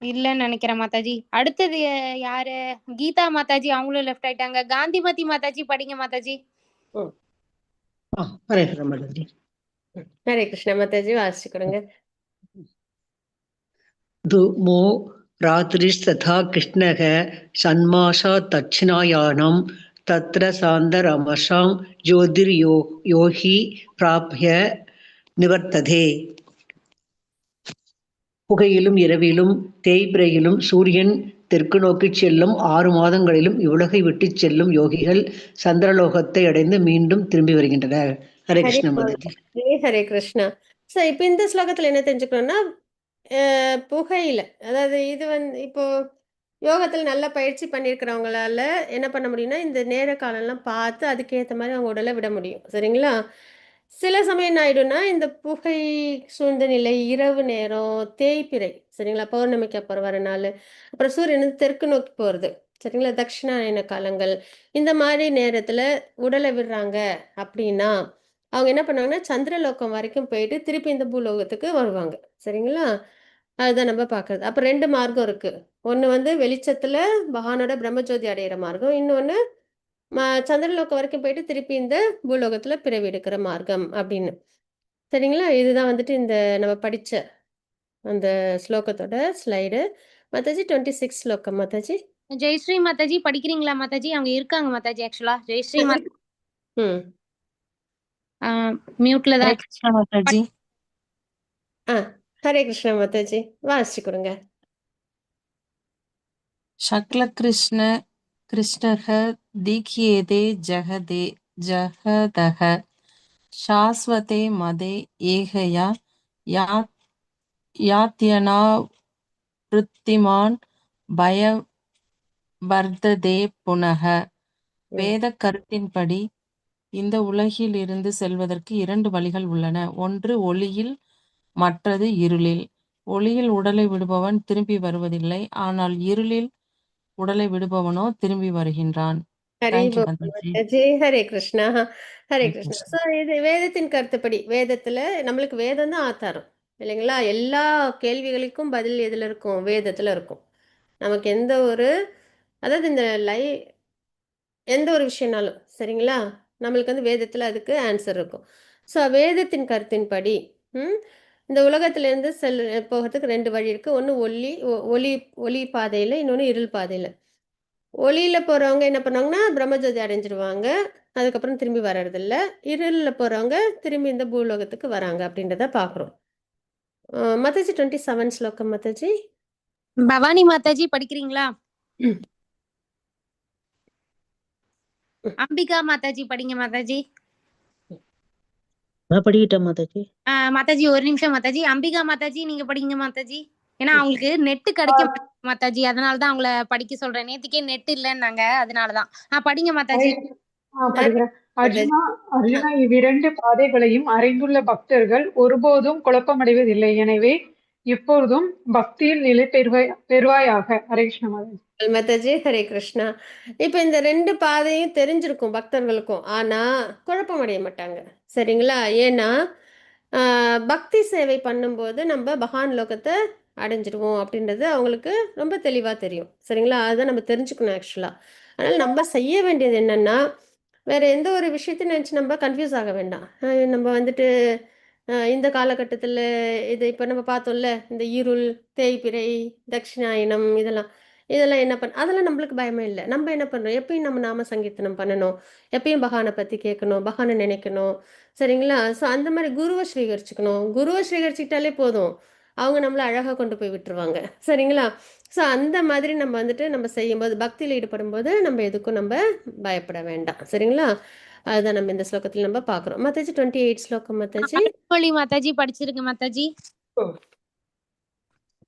இல்லன்னு நினைக்கிறேன் மாதாஜி. அடுத்தது யாரு? கீதா மாதாஜி, அவங்களும் லெஃப்ட் ஆயிட்டாங்க. காந்திமதி மாதாஜி படிங்க மாதாஜி. ஹரே கிருஷ்ண மாதாஜி. ஹரே கிருஷ்ண மாதாஜி வாசிச்சு கொடுங்க. धूमो रात्रिस्तथा कृष्णः षण्मासा दक्षिणायानं तत्र सान्दरमसां ज्योतिर्योगी प्राप्य निवर्तते. புகையிலும் இரவிலும் தேய்பிரையிலும் சூரியன் தெற்கு நோக்கி செல்லும் 6 மாதங்களிலும் இவ்வுலகை விட்டு செல்லும் யோகிகள் சந்திரலோகத்தை அடைந்து மீண்டும் திரும்பி வருகின்றனர். ஹரே கிருஷ்ண மாதாஜி. ஹரே கிருஷ்ணா. சோ இப்ப இந்த ஸ்லோகத்துல என்ன தெரிஞ்சுக்கணும்னா, புகையில, அதாவது இது வந்து இப்போ யோகத்துல நல்ல பயிற்சி பண்ணியிருக்கிறவங்களால என்ன பண்ண முடியும்னா, இந்த நேர காலம்லாம் பார்த்து அதுக்கேற்ற மாதிரி அவங்க உடலை விட முடியும். சரிங்களா? சில சமயம் என்ன ஆயிடும்னா, இந்த புகை சூழ்ந்த நிலை, இரவு நேரம், தேய்பிறை, சரிங்களா, பௌர்ணமிக்கு அப்புறம் வர நாள், அப்புறம் சூரியன் வந்து தெற்கு நோக்கி போறது, சரிங்களா, தட்சிணாயன காலங்கள், இந்த மாதிரி நேரத்துல உடலை விடுறாங்க அப்படின்னா அவங்க என்ன பண்ணுவாங்கன்னா, சந்திரலோகம் வரைக்கும் போயிட்டு திருப்பி இந்த பூலோகத்துக்கு வருவாங்க. சரிங்களா? அதுதான் நம்ம பார்க்கறது. அப்ப 2 மார்க்கம் இருக்கு. ஒண்ணு வந்து வெளிச்சத்துல பகவானோட பிரம்மஜோதி அடையிற மார்க்கம். இன்னொன்னு சந்திரலோகம் வரைக்கும் போயிட்டு திருப்பி இந்த பூலோகத்துல பிறவி எடுக்கிற மார்க்கம் அப்படின்னு. சரிங்களா? இதுதான் வந்துட்டு இந்த நம்ம படிச்ச அந்த ஸ்லோகத்தோட ஸ்லைடு. மாதாஜி 26 ஸ்லோகம் மாதாஜி. ஜெயஸ்ரீ மாதாஜி படிக்கிறீங்களா மாதாஜி? அவங்க இருக்காங்க மாதாஜி. ஆக்சுவலா ஜெயஸ்ரீ மாதாஜி மியூட்ல தான். கிருஷ்ண மாதாஜி. ஹரே கிருஷ்ண மாதாஜி வாசிச்சு கொடுங்க. சக்ல கிருஷ்ண கிருஷ்ணக தீக்யேதே ஜகதே ஜகதக சாஸ்வதே மதே ஏகயா யாத்யனா விருத்திமான் பய வர்ததே புனக. வேத கருத்தின்படி இந்த உலகில் இருந்து செல்வதற்கு 2 வழிகள் உள்ளன. ஒன்று ஒளியில், மற்றது இருளில். ஒளியில் உடலை விடுபவன் திரும்பி வருவதில்லை, ஆனால் இருளில் உடலை விடுபவனோ திரும்பி வருகின்றான். ஹரி தேங்க்யூ போல் மாதாஜி. மாதாஜி. ஹரே கிருஷ்ணா. ஹரே ஹரே கிருஷ்ணா. கிருஷ்ணா. ஸோ இது வேதத்தின் கருத்துப்படி, வேதத்துல நம்மளுக்கு வேதம் தான் ஆதாரம் இல்லைங்களா? எல்லா கேள்விகளுக்கும் பதில் எதுல இருக்கும்? வேதத்துல இருக்கும். நமக்கு எந்த ஒரு, அதாவது இந்த எந்த ஒரு விஷயம்னாலும் சரிங்களா, நம்மளுக்கு வந்து வேதத்துல அதுக்கு ஆன்சர் இருக்கும். ஸோ வேதத்தின் கருத்தின்படி இந்த உலகத்திலேருந்து போகிறதுக்கு 2 வழி இருக்கு. ஒன்று ஒளி ஒளி பாதையில், இன்னொன்று இருள் பாதையில். ஒளியில் போகிறவங்க என்ன பண்ணுவாங்கன்னா பிரம்மஜோதி அடைஞ்சிருவாங்க, அதுக்கப்புறம் திரும்பி வர்றதில்ல. இருளில் போகிறவங்க திரும்பி இந்த பூலோகத்துக்கு வராங்க அப்படின்றத பார்க்குறோம். மாதாஜி 27 ஸ்லோகம் மாதாஜி. பவானி மாதாஜி படிக்கிறீங்களா? அம்பிகா மாதாஜி படிங்க மாதாஜி. நான் படிக்கிட்டேன் மாதாஜி. மாதாஜி ஒரு நிமிஷம் மாதாஜி. அம்பிகா மாதாஜி நீங்க படிங்க மாதாஜி. ஏன்னா அவங்களுக்கு நெட் கிடைக்க மாட்டேங்குது மாதாஜி, அதனாலதான் அவங்கள படிக்க சொல்றேன். நேத்துக்கே நெட் இல்லைன்னாங்க, அதனாலதான். படிங்க மாதாஜி. படிக்கிறேன். அர்ஜுனா இவ்விரண்டு பாதைகளையும் அறிந்துள்ள பக்தர்கள் ஒருபோதும் குழப்பமடைவதில்லை. எனவே இப்பொழுதும் பக்தியில் நிலை பெறுவாயாக. ஹரே கிருஷ்ண மாதாஜி. மாதாஜி ஹரே கிருஷ்ணா. இப்போ இந்த 2 பாதையும் தெரிஞ்சிருக்கும் பக்தர்களுக்கும், ஆனா குழப்பம் அடைய மாட்டாங்க சரிங்களா? ஏன்னா பக்தி சேவை பண்ணும்போது நம்ம பகவான் லோகத்தை அடைஞ்சிடுவோம் அப்படின்றது அவங்களுக்கு ரொம்ப தெளிவாக தெரியும் சரிங்களா? அதை நம்ம தெரிஞ்சுக்கணும் ஆக்சுவலாக. அதனால் நம்ம செய்ய வேண்டியது என்னன்னா, வேற எந்த ஒரு விஷயத்தையும் நினச்சி நம்ம கன்ஃபியூஸ் ஆக வேண்டாம். நம்ம வந்துட்டு இந்த காலகட்டத்தில் இது இப்போ நம்ம பார்த்தோம்ல, இந்த இருள், தேய்பிறை, தட்சிணாயனம், இதெல்லாம் என்ன அதெல்லாம் நம்மளுக்கு பயமே இல்லை. நம்ம என்ன பண்ணுறோம், எப்பயும் நம்ம நாம சங்கீர்த்தனம் பண்ணணும், எப்பயும் பகவானை பற்றி கேட்கணும், பகவானை நினைக்கணும் சரிங்களா? ஸோ அந்த மாதிரி குருவை ஸ்வீகரிச்சுக்கணும். குருவை ஸ்வீகரிச்சுக்கிட்டாலே போதும், அவங்க நம்மளை அழகாக கொண்டு போய் விட்டுருவாங்க சரிங்களா? ஸோ அந்த மாதிரி நம்ம வந்துட்டு நம்ம செய்யும்போது, பக்தியில் ஈடுபடும் போது நம்ம எதுக்கும் நம்ம பயப்பட வேண்டாம் சரிங்களா? அதுதான் நம்ம இந்த ஸ்லோகத்தில் நம்ம பார்க்குறோம். மாதாஜி 28 ஸ்லோகம் மாதாஜி. அருள்மொழி மாதாஜி படிச்சிருங்க மாதாஜி.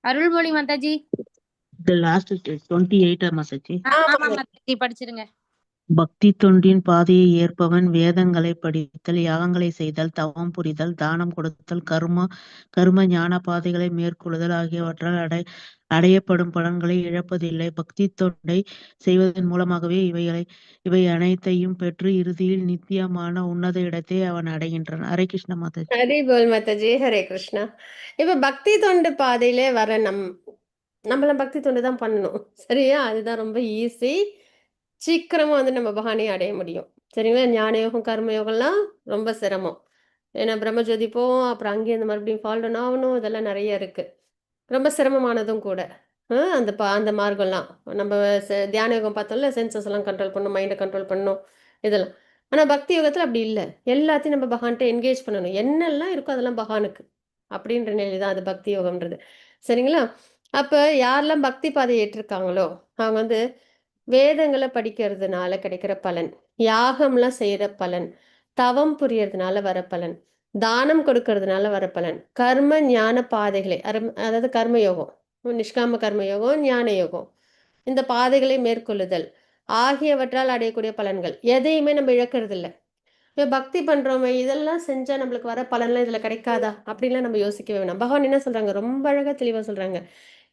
அருள்மொழி மாதாஜி. The last 28 Mataji. ஆமா மாதாஜி படிச்சிருங்க. பக்தி தொண்டின் பாதையை ஏற்பவன் வேதங்களை படித்தல், யாகங்களை செய்தல், தவம் புரிதல், தானம் கொடுத்தல், கர்ம ஞான பாதைகளை மேற்கொள்ளுதல் ஆகியவற்றால் அடையப்படும் பலன்களை இழப்பதில்லை. பக்தி தொண்டை செய்வதன் மூலமாகவே இவை அனைத்தையும் பெற்று இறுதியில் நித்தியமான உன்னத இடத்தை அவன் அடைகின்றான். ஹரே கிருஷ்ண மாதாஜி. ஹரி போல் மாதாஜி. ஹரே கிருஷ்ணா. இப்ப பக்தி தொண்டு பாதையில வர நம்மள பக்தி தொண்டு தான் பண்ணணும் சரியா? அதுதான் ரொம்ப ஈஸி. சீக்கிரமா வந்து நம்ம பகவானை அடைய முடியும் சரிங்களா? ஞான யோகம், கர்மயோகம்லாம் ரொம்ப சிரமம். ஏன்னா பிரம்மஜோதி போவோம், அப்புறம் அங்கேருந்து மறுபடியும் ஃபால் டவுன் ஆகணும், இதெல்லாம் நிறைய இருக்கு. ரொம்ப சிரமமானதும் கூட. அந்த மார்க்கம்லாம் நம்ம தியான யோகம் பார்த்தோம்ல, சென்சஸ் எல்லாம் கண்ட்ரோல் பண்ணணும், மைண்டை கண்ட்ரோல் பண்ணணும், இதெல்லாம். ஆனால் பக்தி யோகத்தில் அப்படி இல்லை. எல்லாத்தையும் நம்ம பகவான்கிட்ட என்கேஜ் பண்ணணும். என்னெல்லாம் இருக்கோ அதெல்லாம் பகவானுக்கு அப்படின்ற நிலை தான் அது பக்தி யோகம்ன்றது சரிங்களா? அப்போ யாரெல்லாம் பக்தி பாதை ஏற்றிருக்காங்களோ அவங்க வந்து வேதங்களை படிக்கிறதுனால கிடைக்கிற பலன், யாகம்லாம் செய்கிற பலன், தவம் புரியறதுனால வர பலன், தானம் கொடுக்கறதுனால வர பலன், கர்ம ஞான பாதைகளை அதாவது கர்மயோகம், நிஷ்காம கர்மயோகம், ஞான யோகம், இந்த பாதைகளை மேற்கொள்ளுதல் ஆகியவற்றால் அடையக்கூடிய பலன்கள் எதையுமே நம்ம இழக்கிறது இல்லை. இப்போ பக்தி பண்றோமே, இதெல்லாம் செஞ்சா நம்மளுக்கு வர பலன்லாம் இதுல கிடைக்காதா அப்படின்லாம் நம்ம யோசிக்கவே வேணாம். பகவான் என்ன சொல்றாங்க, ரொம்ப அழகா தெளிவா சொல்றாங்க,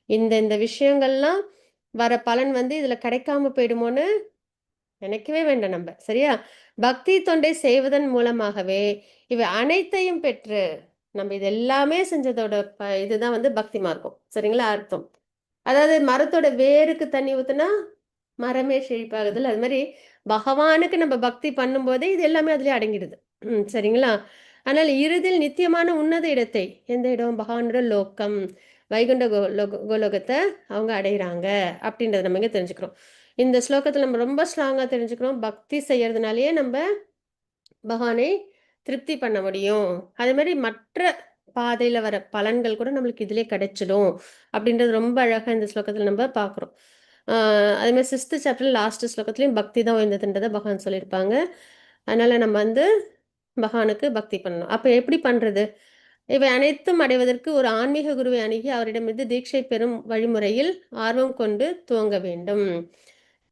இந்த விஷயங்கள்லாம் வர பலன் வந்து இதுல கிடைக்காம போயிடுமோன்னு நினைக்கவே வேண்டாம் நம்ம சரியா? பக்தி தொண்டை செய்வதன் மூலமாகவே இவை அனைத்தையும் பெற்று நம்ம இது எல்லாமே செஞ்சதோட இதுதான் வந்து பக்தி மார்க்கம் சரிங்களா? அர்த்தம். அதாவது மரத்தோட வேருக்கு தண்ணி ஊத்துனா மரமே செழிப்பாகுதுல்ல, அது மாதிரி பகவானுக்கு நம்ம பக்தி பண்ணும்போதே இது எல்லாமே அதுலயே அடங்கிடுது சரிங்களா? ஆனால் இறுதியில் நித்தியமான உன்னத இடத்தை, எந்த இடம்? பகவானோட லோகம், வைகுண்ட கோலோகத்தை அவங்க அடைகிறாங்க அப்படின்றத நம்ம இங்கே தெரிஞ்சுக்கிறோம். இந்த ஸ்லோகத்தில் நம்ம ரொம்ப ஸ்ட்ராங்காக தெரிஞ்சுக்கிறோம், பக்தி செய்யறதுனாலயே நம்ம பகவானை திருப்தி பண்ண முடியும். அதே மாதிரி மற்ற பாதையில் வர பலன்கள் கூட நம்மளுக்கு இதிலே கிடைச்சிடும் அப்படின்றது ரொம்ப அழகாக இந்த ஸ்லோகத்தில் நம்ம பார்க்குறோம். அதே மாதிரி 6th சாப்டர் லாஸ்ட் ஸ்லோகத்துலேயும் பக்தி தான் உயர்ந்ததுன்றதை பகவான் சொல்லியிருப்பாங்க. அதனால நம்ம வந்து பகவானுக்கு பக்தி பண்ணணும். அப்போ எப்படி பண்ணுறது? இவை அனைத்தும் அடைவதற்கு ஒரு ஆன்மீக குருவை அணுகி அவரிடமிருந்து தீட்சை பெறும் வழிமுறையில் ஆர்வம் கொண்டு துவங்க வேண்டும்.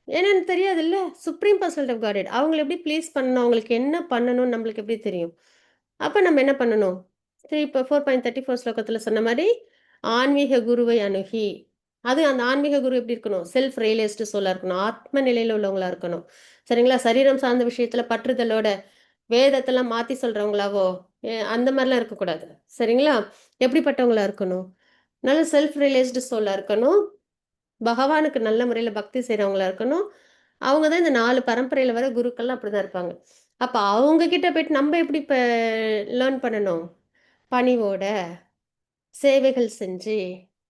என்னன்னு தெரியாது இல்லை, சுப்ரீம் பர்சனல் ஆஃப் காட் அவங்களை எப்படி ப்ளீஸ் பண்ணணும், அவங்களுக்கு என்ன பண்ணணும்னு நம்மளுக்கு எப்படி தெரியும்? அப்போ நம்ம என்ன பண்ணணும்? 4.34 ஸ்லோகத்தில் சொன்ன மாதிரி ஆன்மீக குருவை அணுகி, அது அந்த ஆன்மீக குரு எப்படி இருக்கணும்? செல்ஃப் ரியலைஸ்டு சோலா இருக்கணும். ஆத்ம நிலையில உள்ளவங்களா இருக்கணும். சரிங்களா? சரீரம் சார்ந்த விஷயத்துல பற்றுதலோட வேதத்தெல்லாம் மாத்தி சொல்றவங்களாவோ அந்த மாதிரிலாம் இருக்கக்கூடாது. சரிங்களா? எப்படிப்பட்டவங்களா இருக்கணும்? நல்ல செல்ஃப் ரியலைஸ்டு சோலா இருக்கணும். பகவானுக்கு நல்ல முறையில் பக்தி செய்கிறவங்களா இருக்கணும். அவங்க தான் இந்த 4 பரம்பரையில் வர குருக்கள்லாம் அப்படிதான் இருப்பாங்க. அப்போ அவங்க கிட்ட போயிட்டு நம்ம எப்படி இப்போ லேர்ன் பண்ணணும்? பணிவோட, சேவைகள் செஞ்சு,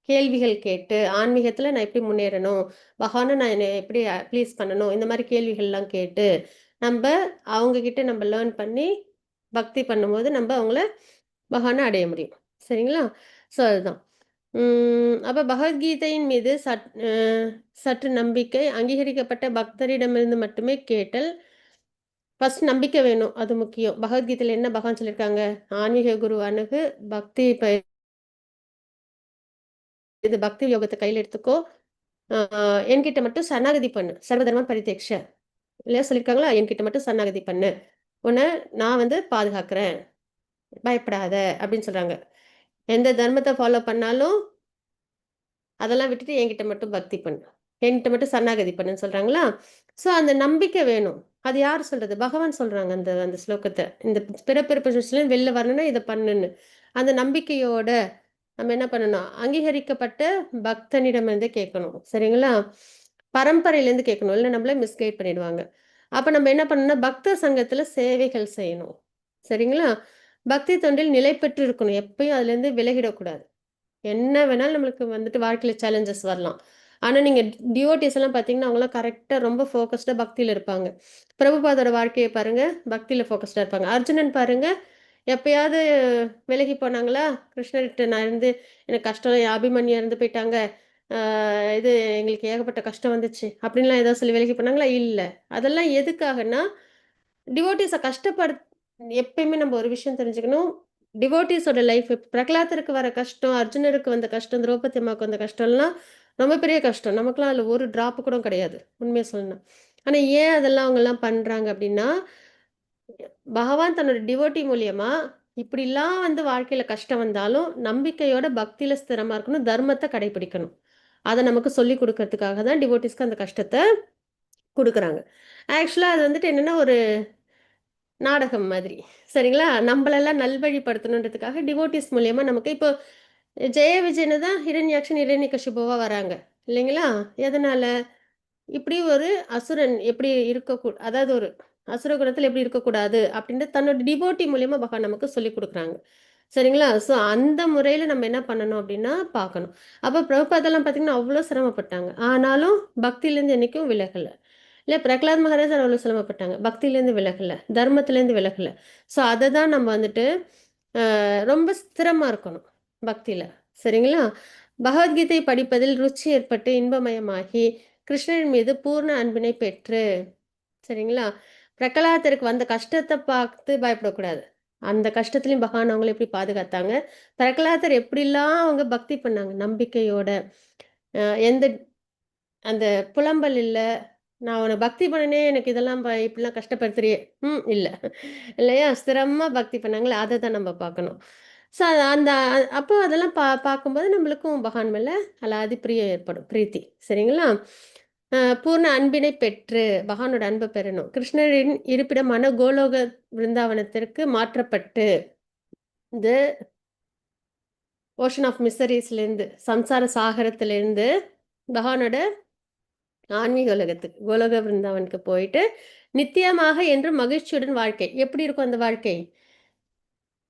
கேள்விகள் கேட்டு, ஆன்மீகத்தில் நான் எப்படி முன்னேறணும்? பகவானை நான் என்னை எப்படி ப்ளீஸ் பண்ணணும்? இந்த மாதிரி கேள்விகள்லாம் கேட்டு நம்ம அவங்க கிட்ட நம்ம லேர்ன் பண்ணி பக்தி பண்ணும்போது நம்ம அவங்கள பகவானை அடைய முடியும். சரிங்களா? ஸோ அதுதான். அப்போ பகவத்கீதையின் மீது சற்று நம்பிக்கை, அங்கீகரிக்கப்பட்ட பக்தரிடமிருந்து மட்டுமே கேட்டல். ஃபர்ஸ்ட் நம்பிக்கை வேணும், அது முக்கியம். பகவத்கீதையில் என்ன பகவான் சொல்லியிருக்காங்க? ஆன்மீக குரு அணுகு, பக்தி இது பக்தி யோகத்தை கையில் எடுத்துக்கோ, என்கிட்ட மட்டும் சரணாகதி பண்ணு, சர்வதர்மம் பரிதேக்ஷ இல்லையா சொல்லியிருக்காங்களா? என்கிட்ட மட்டும் சரணாகதி பண்ணு, உன்னை நான் வந்து பாதுகாக்கிறேன், பயப்படாத அப்படின்னு சொல்றாங்க. எந்த தர்மத்தை ஃபாலோ பண்ணாலும் அதெல்லாம் விட்டுட்டு என்கிட்ட மட்டும் பக்தி பண்ணு, என்கிட்ட மட்டும் சரணாகதி பண்ணுன்னு சொல்றாங்களா? ஸோ அந்த நம்பிக்கை வேணும். அது யார் சொல்றது? பகவான் சொல்றாங்க அந்த அந்த ஸ்லோகத்தை. இந்த பிறப்பிறப்பு வெளில வரணும்னா இதை பண்ணுன்னு. அந்த நம்பிக்கையோட நம்ம என்ன பண்ணணும்? அங்கீகரிக்கப்பட்ட பக்தனிடமிருந்து கேட்கணும். சரிங்களா? பரம்பரையிலேருந்து கேட்கணும், இல்லை நம்மள மிஸ்கைட் பண்ணிடுவாங்க. அப்போ நம்ம என்ன பண்ணணும்னா பக்த சங்கத்துல சேவைகள் செய்யணும். சரிங்களா? பக்தி தொண்டில் நிலை பெற்று இருக்கணும். எப்பயும் அதுலேருந்து விலகிடக்கூடாது. என்ன வேணாலும் நம்மளுக்கு வந்துட்டு வாழ்க்கையில் சேலஞ்சஸ் வரலாம். ஆனால் நீங்கள் டிவோட்டிஸ் எல்லாம் பார்த்தீங்கன்னா அவங்களாம் கரெக்டாக ரொம்ப ஃபோக்கஸ்டாக பக்தியில் இருப்பாங்க. பிரபுபாதோட வாழ்க்கையை பாருங்கள், பக்தியில் ஃபோக்கஸ்டாக இருப்பாங்க. அர்ஜுனன் பாருங்கள், எப்பயாவது விலகி போனாங்களா? கிருஷ்ணர்கிட்ட நான் இருந்து எனக்கு கஷ்டம், அபிமன்யா இருந்து போயிட்டாங்க, இது எங்களுக்கு ஏகப்பட்ட கஷ்டம் வந்துச்சு அப்படின்லாம் ஏதாவது சொல்லி விலகி போனாங்களா? இல்லை. அதெல்லாம் எதுக்காகன்னா டிவோட்டிஸை எப்பயுமே நம்ம ஒரு விஷயம் தெரிஞ்சுக்கணும். டிவோட்டிஸோட லைஃப், பிரகலாதருக்கு வர கஷ்டம், அர்ஜுனருக்கு வந்த கஷ்டம், திரௌபதி அம்மாவுக்கு வந்த கஷ்டம்லாம் ரொம்ப பெரிய கஷ்டம். நமக்குலாம் அதில் ஒரு டிராப் கூட கிடையாது, உண்மையை சொல்லணும். ஆனால் ஏன் அதெல்லாம் அவங்கெல்லாம் பண்ணுறாங்க அப்படின்னா, பகவான் தன்னோட டிவோட்டி மூலியமா இப்படிலாம் வந்து வாழ்க்கையில் கஷ்டம் வந்தாலும் நம்பிக்கையோட பக்தியில் ஸ்திரமாக இருக்கணும், தர்மத்தை கடைபிடிக்கணும். அதை நமக்கு சொல்லி கொடுக்கறதுக்காக தான் டிவோட்டிஸ்க்கு அந்த கஷ்டத்தை கொடுக்குறாங்க. ஆக்சுவலாக அது வந்துட்டு என்னென்னா ஒரு நாடகம் மாதிரி. சரிங்களா? நம்மளெல்லாம் நல்வழிப்படுத்தணுன்றதுக்காக டிவோட்டிஸ் மூலியமா நமக்கு இப்போ ஜெய விஜயனு தான் ஹிரண்யாக்ஷன் ஹிரண்யகசிபுவா வராங்க இல்லைங்களா? எதனால? இப்படி ஒரு அசுரன் எப்படி இருக்கக்கூடாது, அதாவது ஒரு அசுர குணத்தில் எப்படி இருக்கக்கூடாது அப்படின்ட்டு தன்னோட டிவோட்டி மூலியமா பகவான் நமக்கு சொல்லி கொடுக்குறாங்க. சரிங்களா? ஸோ அந்த முறையில் நம்ம என்ன பண்ணணும் அப்படின்னா பார்க்கணும். அப்போ பிரபுபாதெல்லாம் பார்த்தீங்கன்னா அவ்வளோ சிரமப்பட்டாங்க. ஆனாலும் பக்தியிலேருந்து என்றைக்கும் விலகலை. இல்லை பிரகலாத் மகாராஜர் அவ்வளோ சிரமப்பட்டாங்க, பக்தியிலேருந்து விலகலை, தர்மத்திலேருந்து விலகலை. ஸோ அதை தான் நம்ம வந்துட்டு ரொம்ப ஸ்திரமாக இருக்கணும் பக்தியில். சரிங்களா? பகவத்கீதை படிப்பதில் ருச்சி ஏற்பட்டு இன்பமயமாகி கிருஷ்ணன் மீது பூர்ண அன்பினை பெற்று, சரிங்களா, பிரகலாதருக்கு வந்த கஷ்டத்தை பார்த்து பயப்படக்கூடாது. அந்த கஷ்டத்துலையும் பகவான் அவங்களை எப்படி பாதுகாத்தாங்க, பிரகலாதர் எப்படிலாம் அவங்க பக்தி பண்ணாங்க நம்பிக்கையோட, எந்த அந்த புலம்பல் இல்லை, நான் உன்னை பக்தி பண்ணனே எனக்கு இதெல்லாம் இப்படிலாம் கஷ்டப்படுத்துறியே, இல்லை இல்லையா? ஸ்திரமாக பக்தி பண்ணாங்களே, அதை தான் நம்ம பார்க்கணும். ஸோ அந்த அப்போ அதெல்லாம் பார்க்கும்போது நம்மளுக்கும் பகவான் மேலே அலாதி பிரியம் ஏற்படும், பிரீத்தி. சரிங்களா? பூர்ண அன்பினை பெற்று பகவானோட அன்பை பெறணும். கிருஷ்ணரின் இருப்பிடமான கோலோக விருந்தாவனத்திற்கு மாற்றப்பட்டு இந்த ஓஷன் ஆஃப் மிசரிஸ்லேருந்து, சம்சார சாகரத்திலேருந்து பகவானோட ஆன்மீக உலகத்துக்கு கோலோக விருந்தாவனுக்கு போயிட்டு நித்தியமாக என்று மகிழ்ச்சியுடன் வாழ்க்கை. எப்படி இருக்கும் அந்த வாழ்க்கை?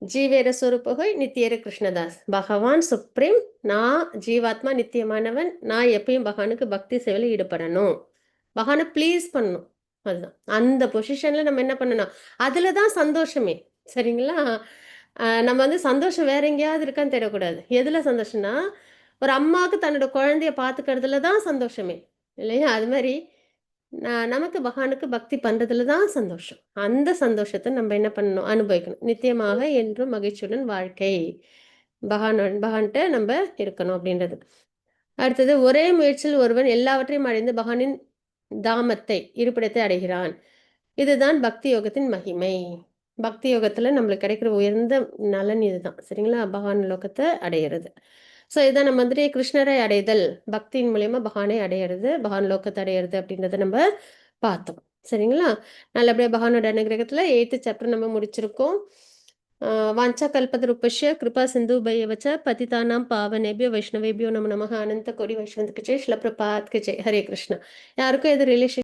ஜீவேர சொரூபகை நித்தியர கிருஷ்ணதாஸ். பகவான் சுப்ரீம், நான் ஜீவாத்மா நித்தியமானவன், நான் எப்பயும் பகவானுக்கு பக்தி சேவையில் ஈடுபடணும், பகவானை ப்ளீஸ் பண்ணணும். அதுதான் அந்த பொசிஷனில் நம்ம என்ன பண்ணணும், அதில் தான் சந்தோஷமே. சரிங்களா? நம்ம வந்து சந்தோஷம் வேற எங்கேயாவது இருக்கான்னு தேடக்கூடாது. எதில் சந்தோஷம்னா, ஒரு அம்மாவுக்கு தன்னோட குழந்தைய பார்த்துக்கிறதுல தான் சந்தோஷமே, இல்லையா? அது மாதிரி நமக்கு பகவானுக்கு பக்தி பண்ணுறதுல தான் சந்தோஷம். அந்த சந்தோஷத்தை நம்ம என்ன பண்ணணும், அனுபவிக்கணும். நித்தியமாக என்றும் மகிழ்ச்சியுடன் வாழ்க்கை, பகவான்கிட்ட நம்ம இருக்கணும் அப்படின்றது. அடுத்தது, ஒரே முயற்சியில் ஒருவன் எல்லாவற்றையும் அடைந்து பகவானின் தாமத்தை, இருப்பிடத்தை அடைகிறான். இதுதான் பக்தி யோகத்தின் மகிமை. பக்தி யோகத்தில் நம்மளுக்கு கிடைக்கிற உயர்ந்த நலன் இதுதான். சரிங்களா? பகவான் லோகத்தை அடையிறது. ஸோ இதை நம்ம வந்துட்டு கிருஷ்ணரை அடைதல், பக்தியின் மூலியமா பகவானை அடையிறது, பகவான் லோகத்தை அடையிறது அப்படின்றத நம்ம பார்த்தோம். சரிங்களா? நல்லபடியாக பகவானோட அனுகிரகத்தில் 8th சாப்டர் நம்ம முடிச்சிருக்கோம். வாஞ்சா கல்பதருபஷ்ய கிருபா சிந்து பையவச்ச பதிதானாம் பாவனேபியோ வைஷ்ணவேபியோ நம நமக. அனந்த கோடி வைஷ்ணவத்துக்கு ஜெய். ஸ்ரீல பிரபாத்க்கு ஜெய். ஹரே கிருஷ்ணா. யாருக்கும் எது ரிலேஷன்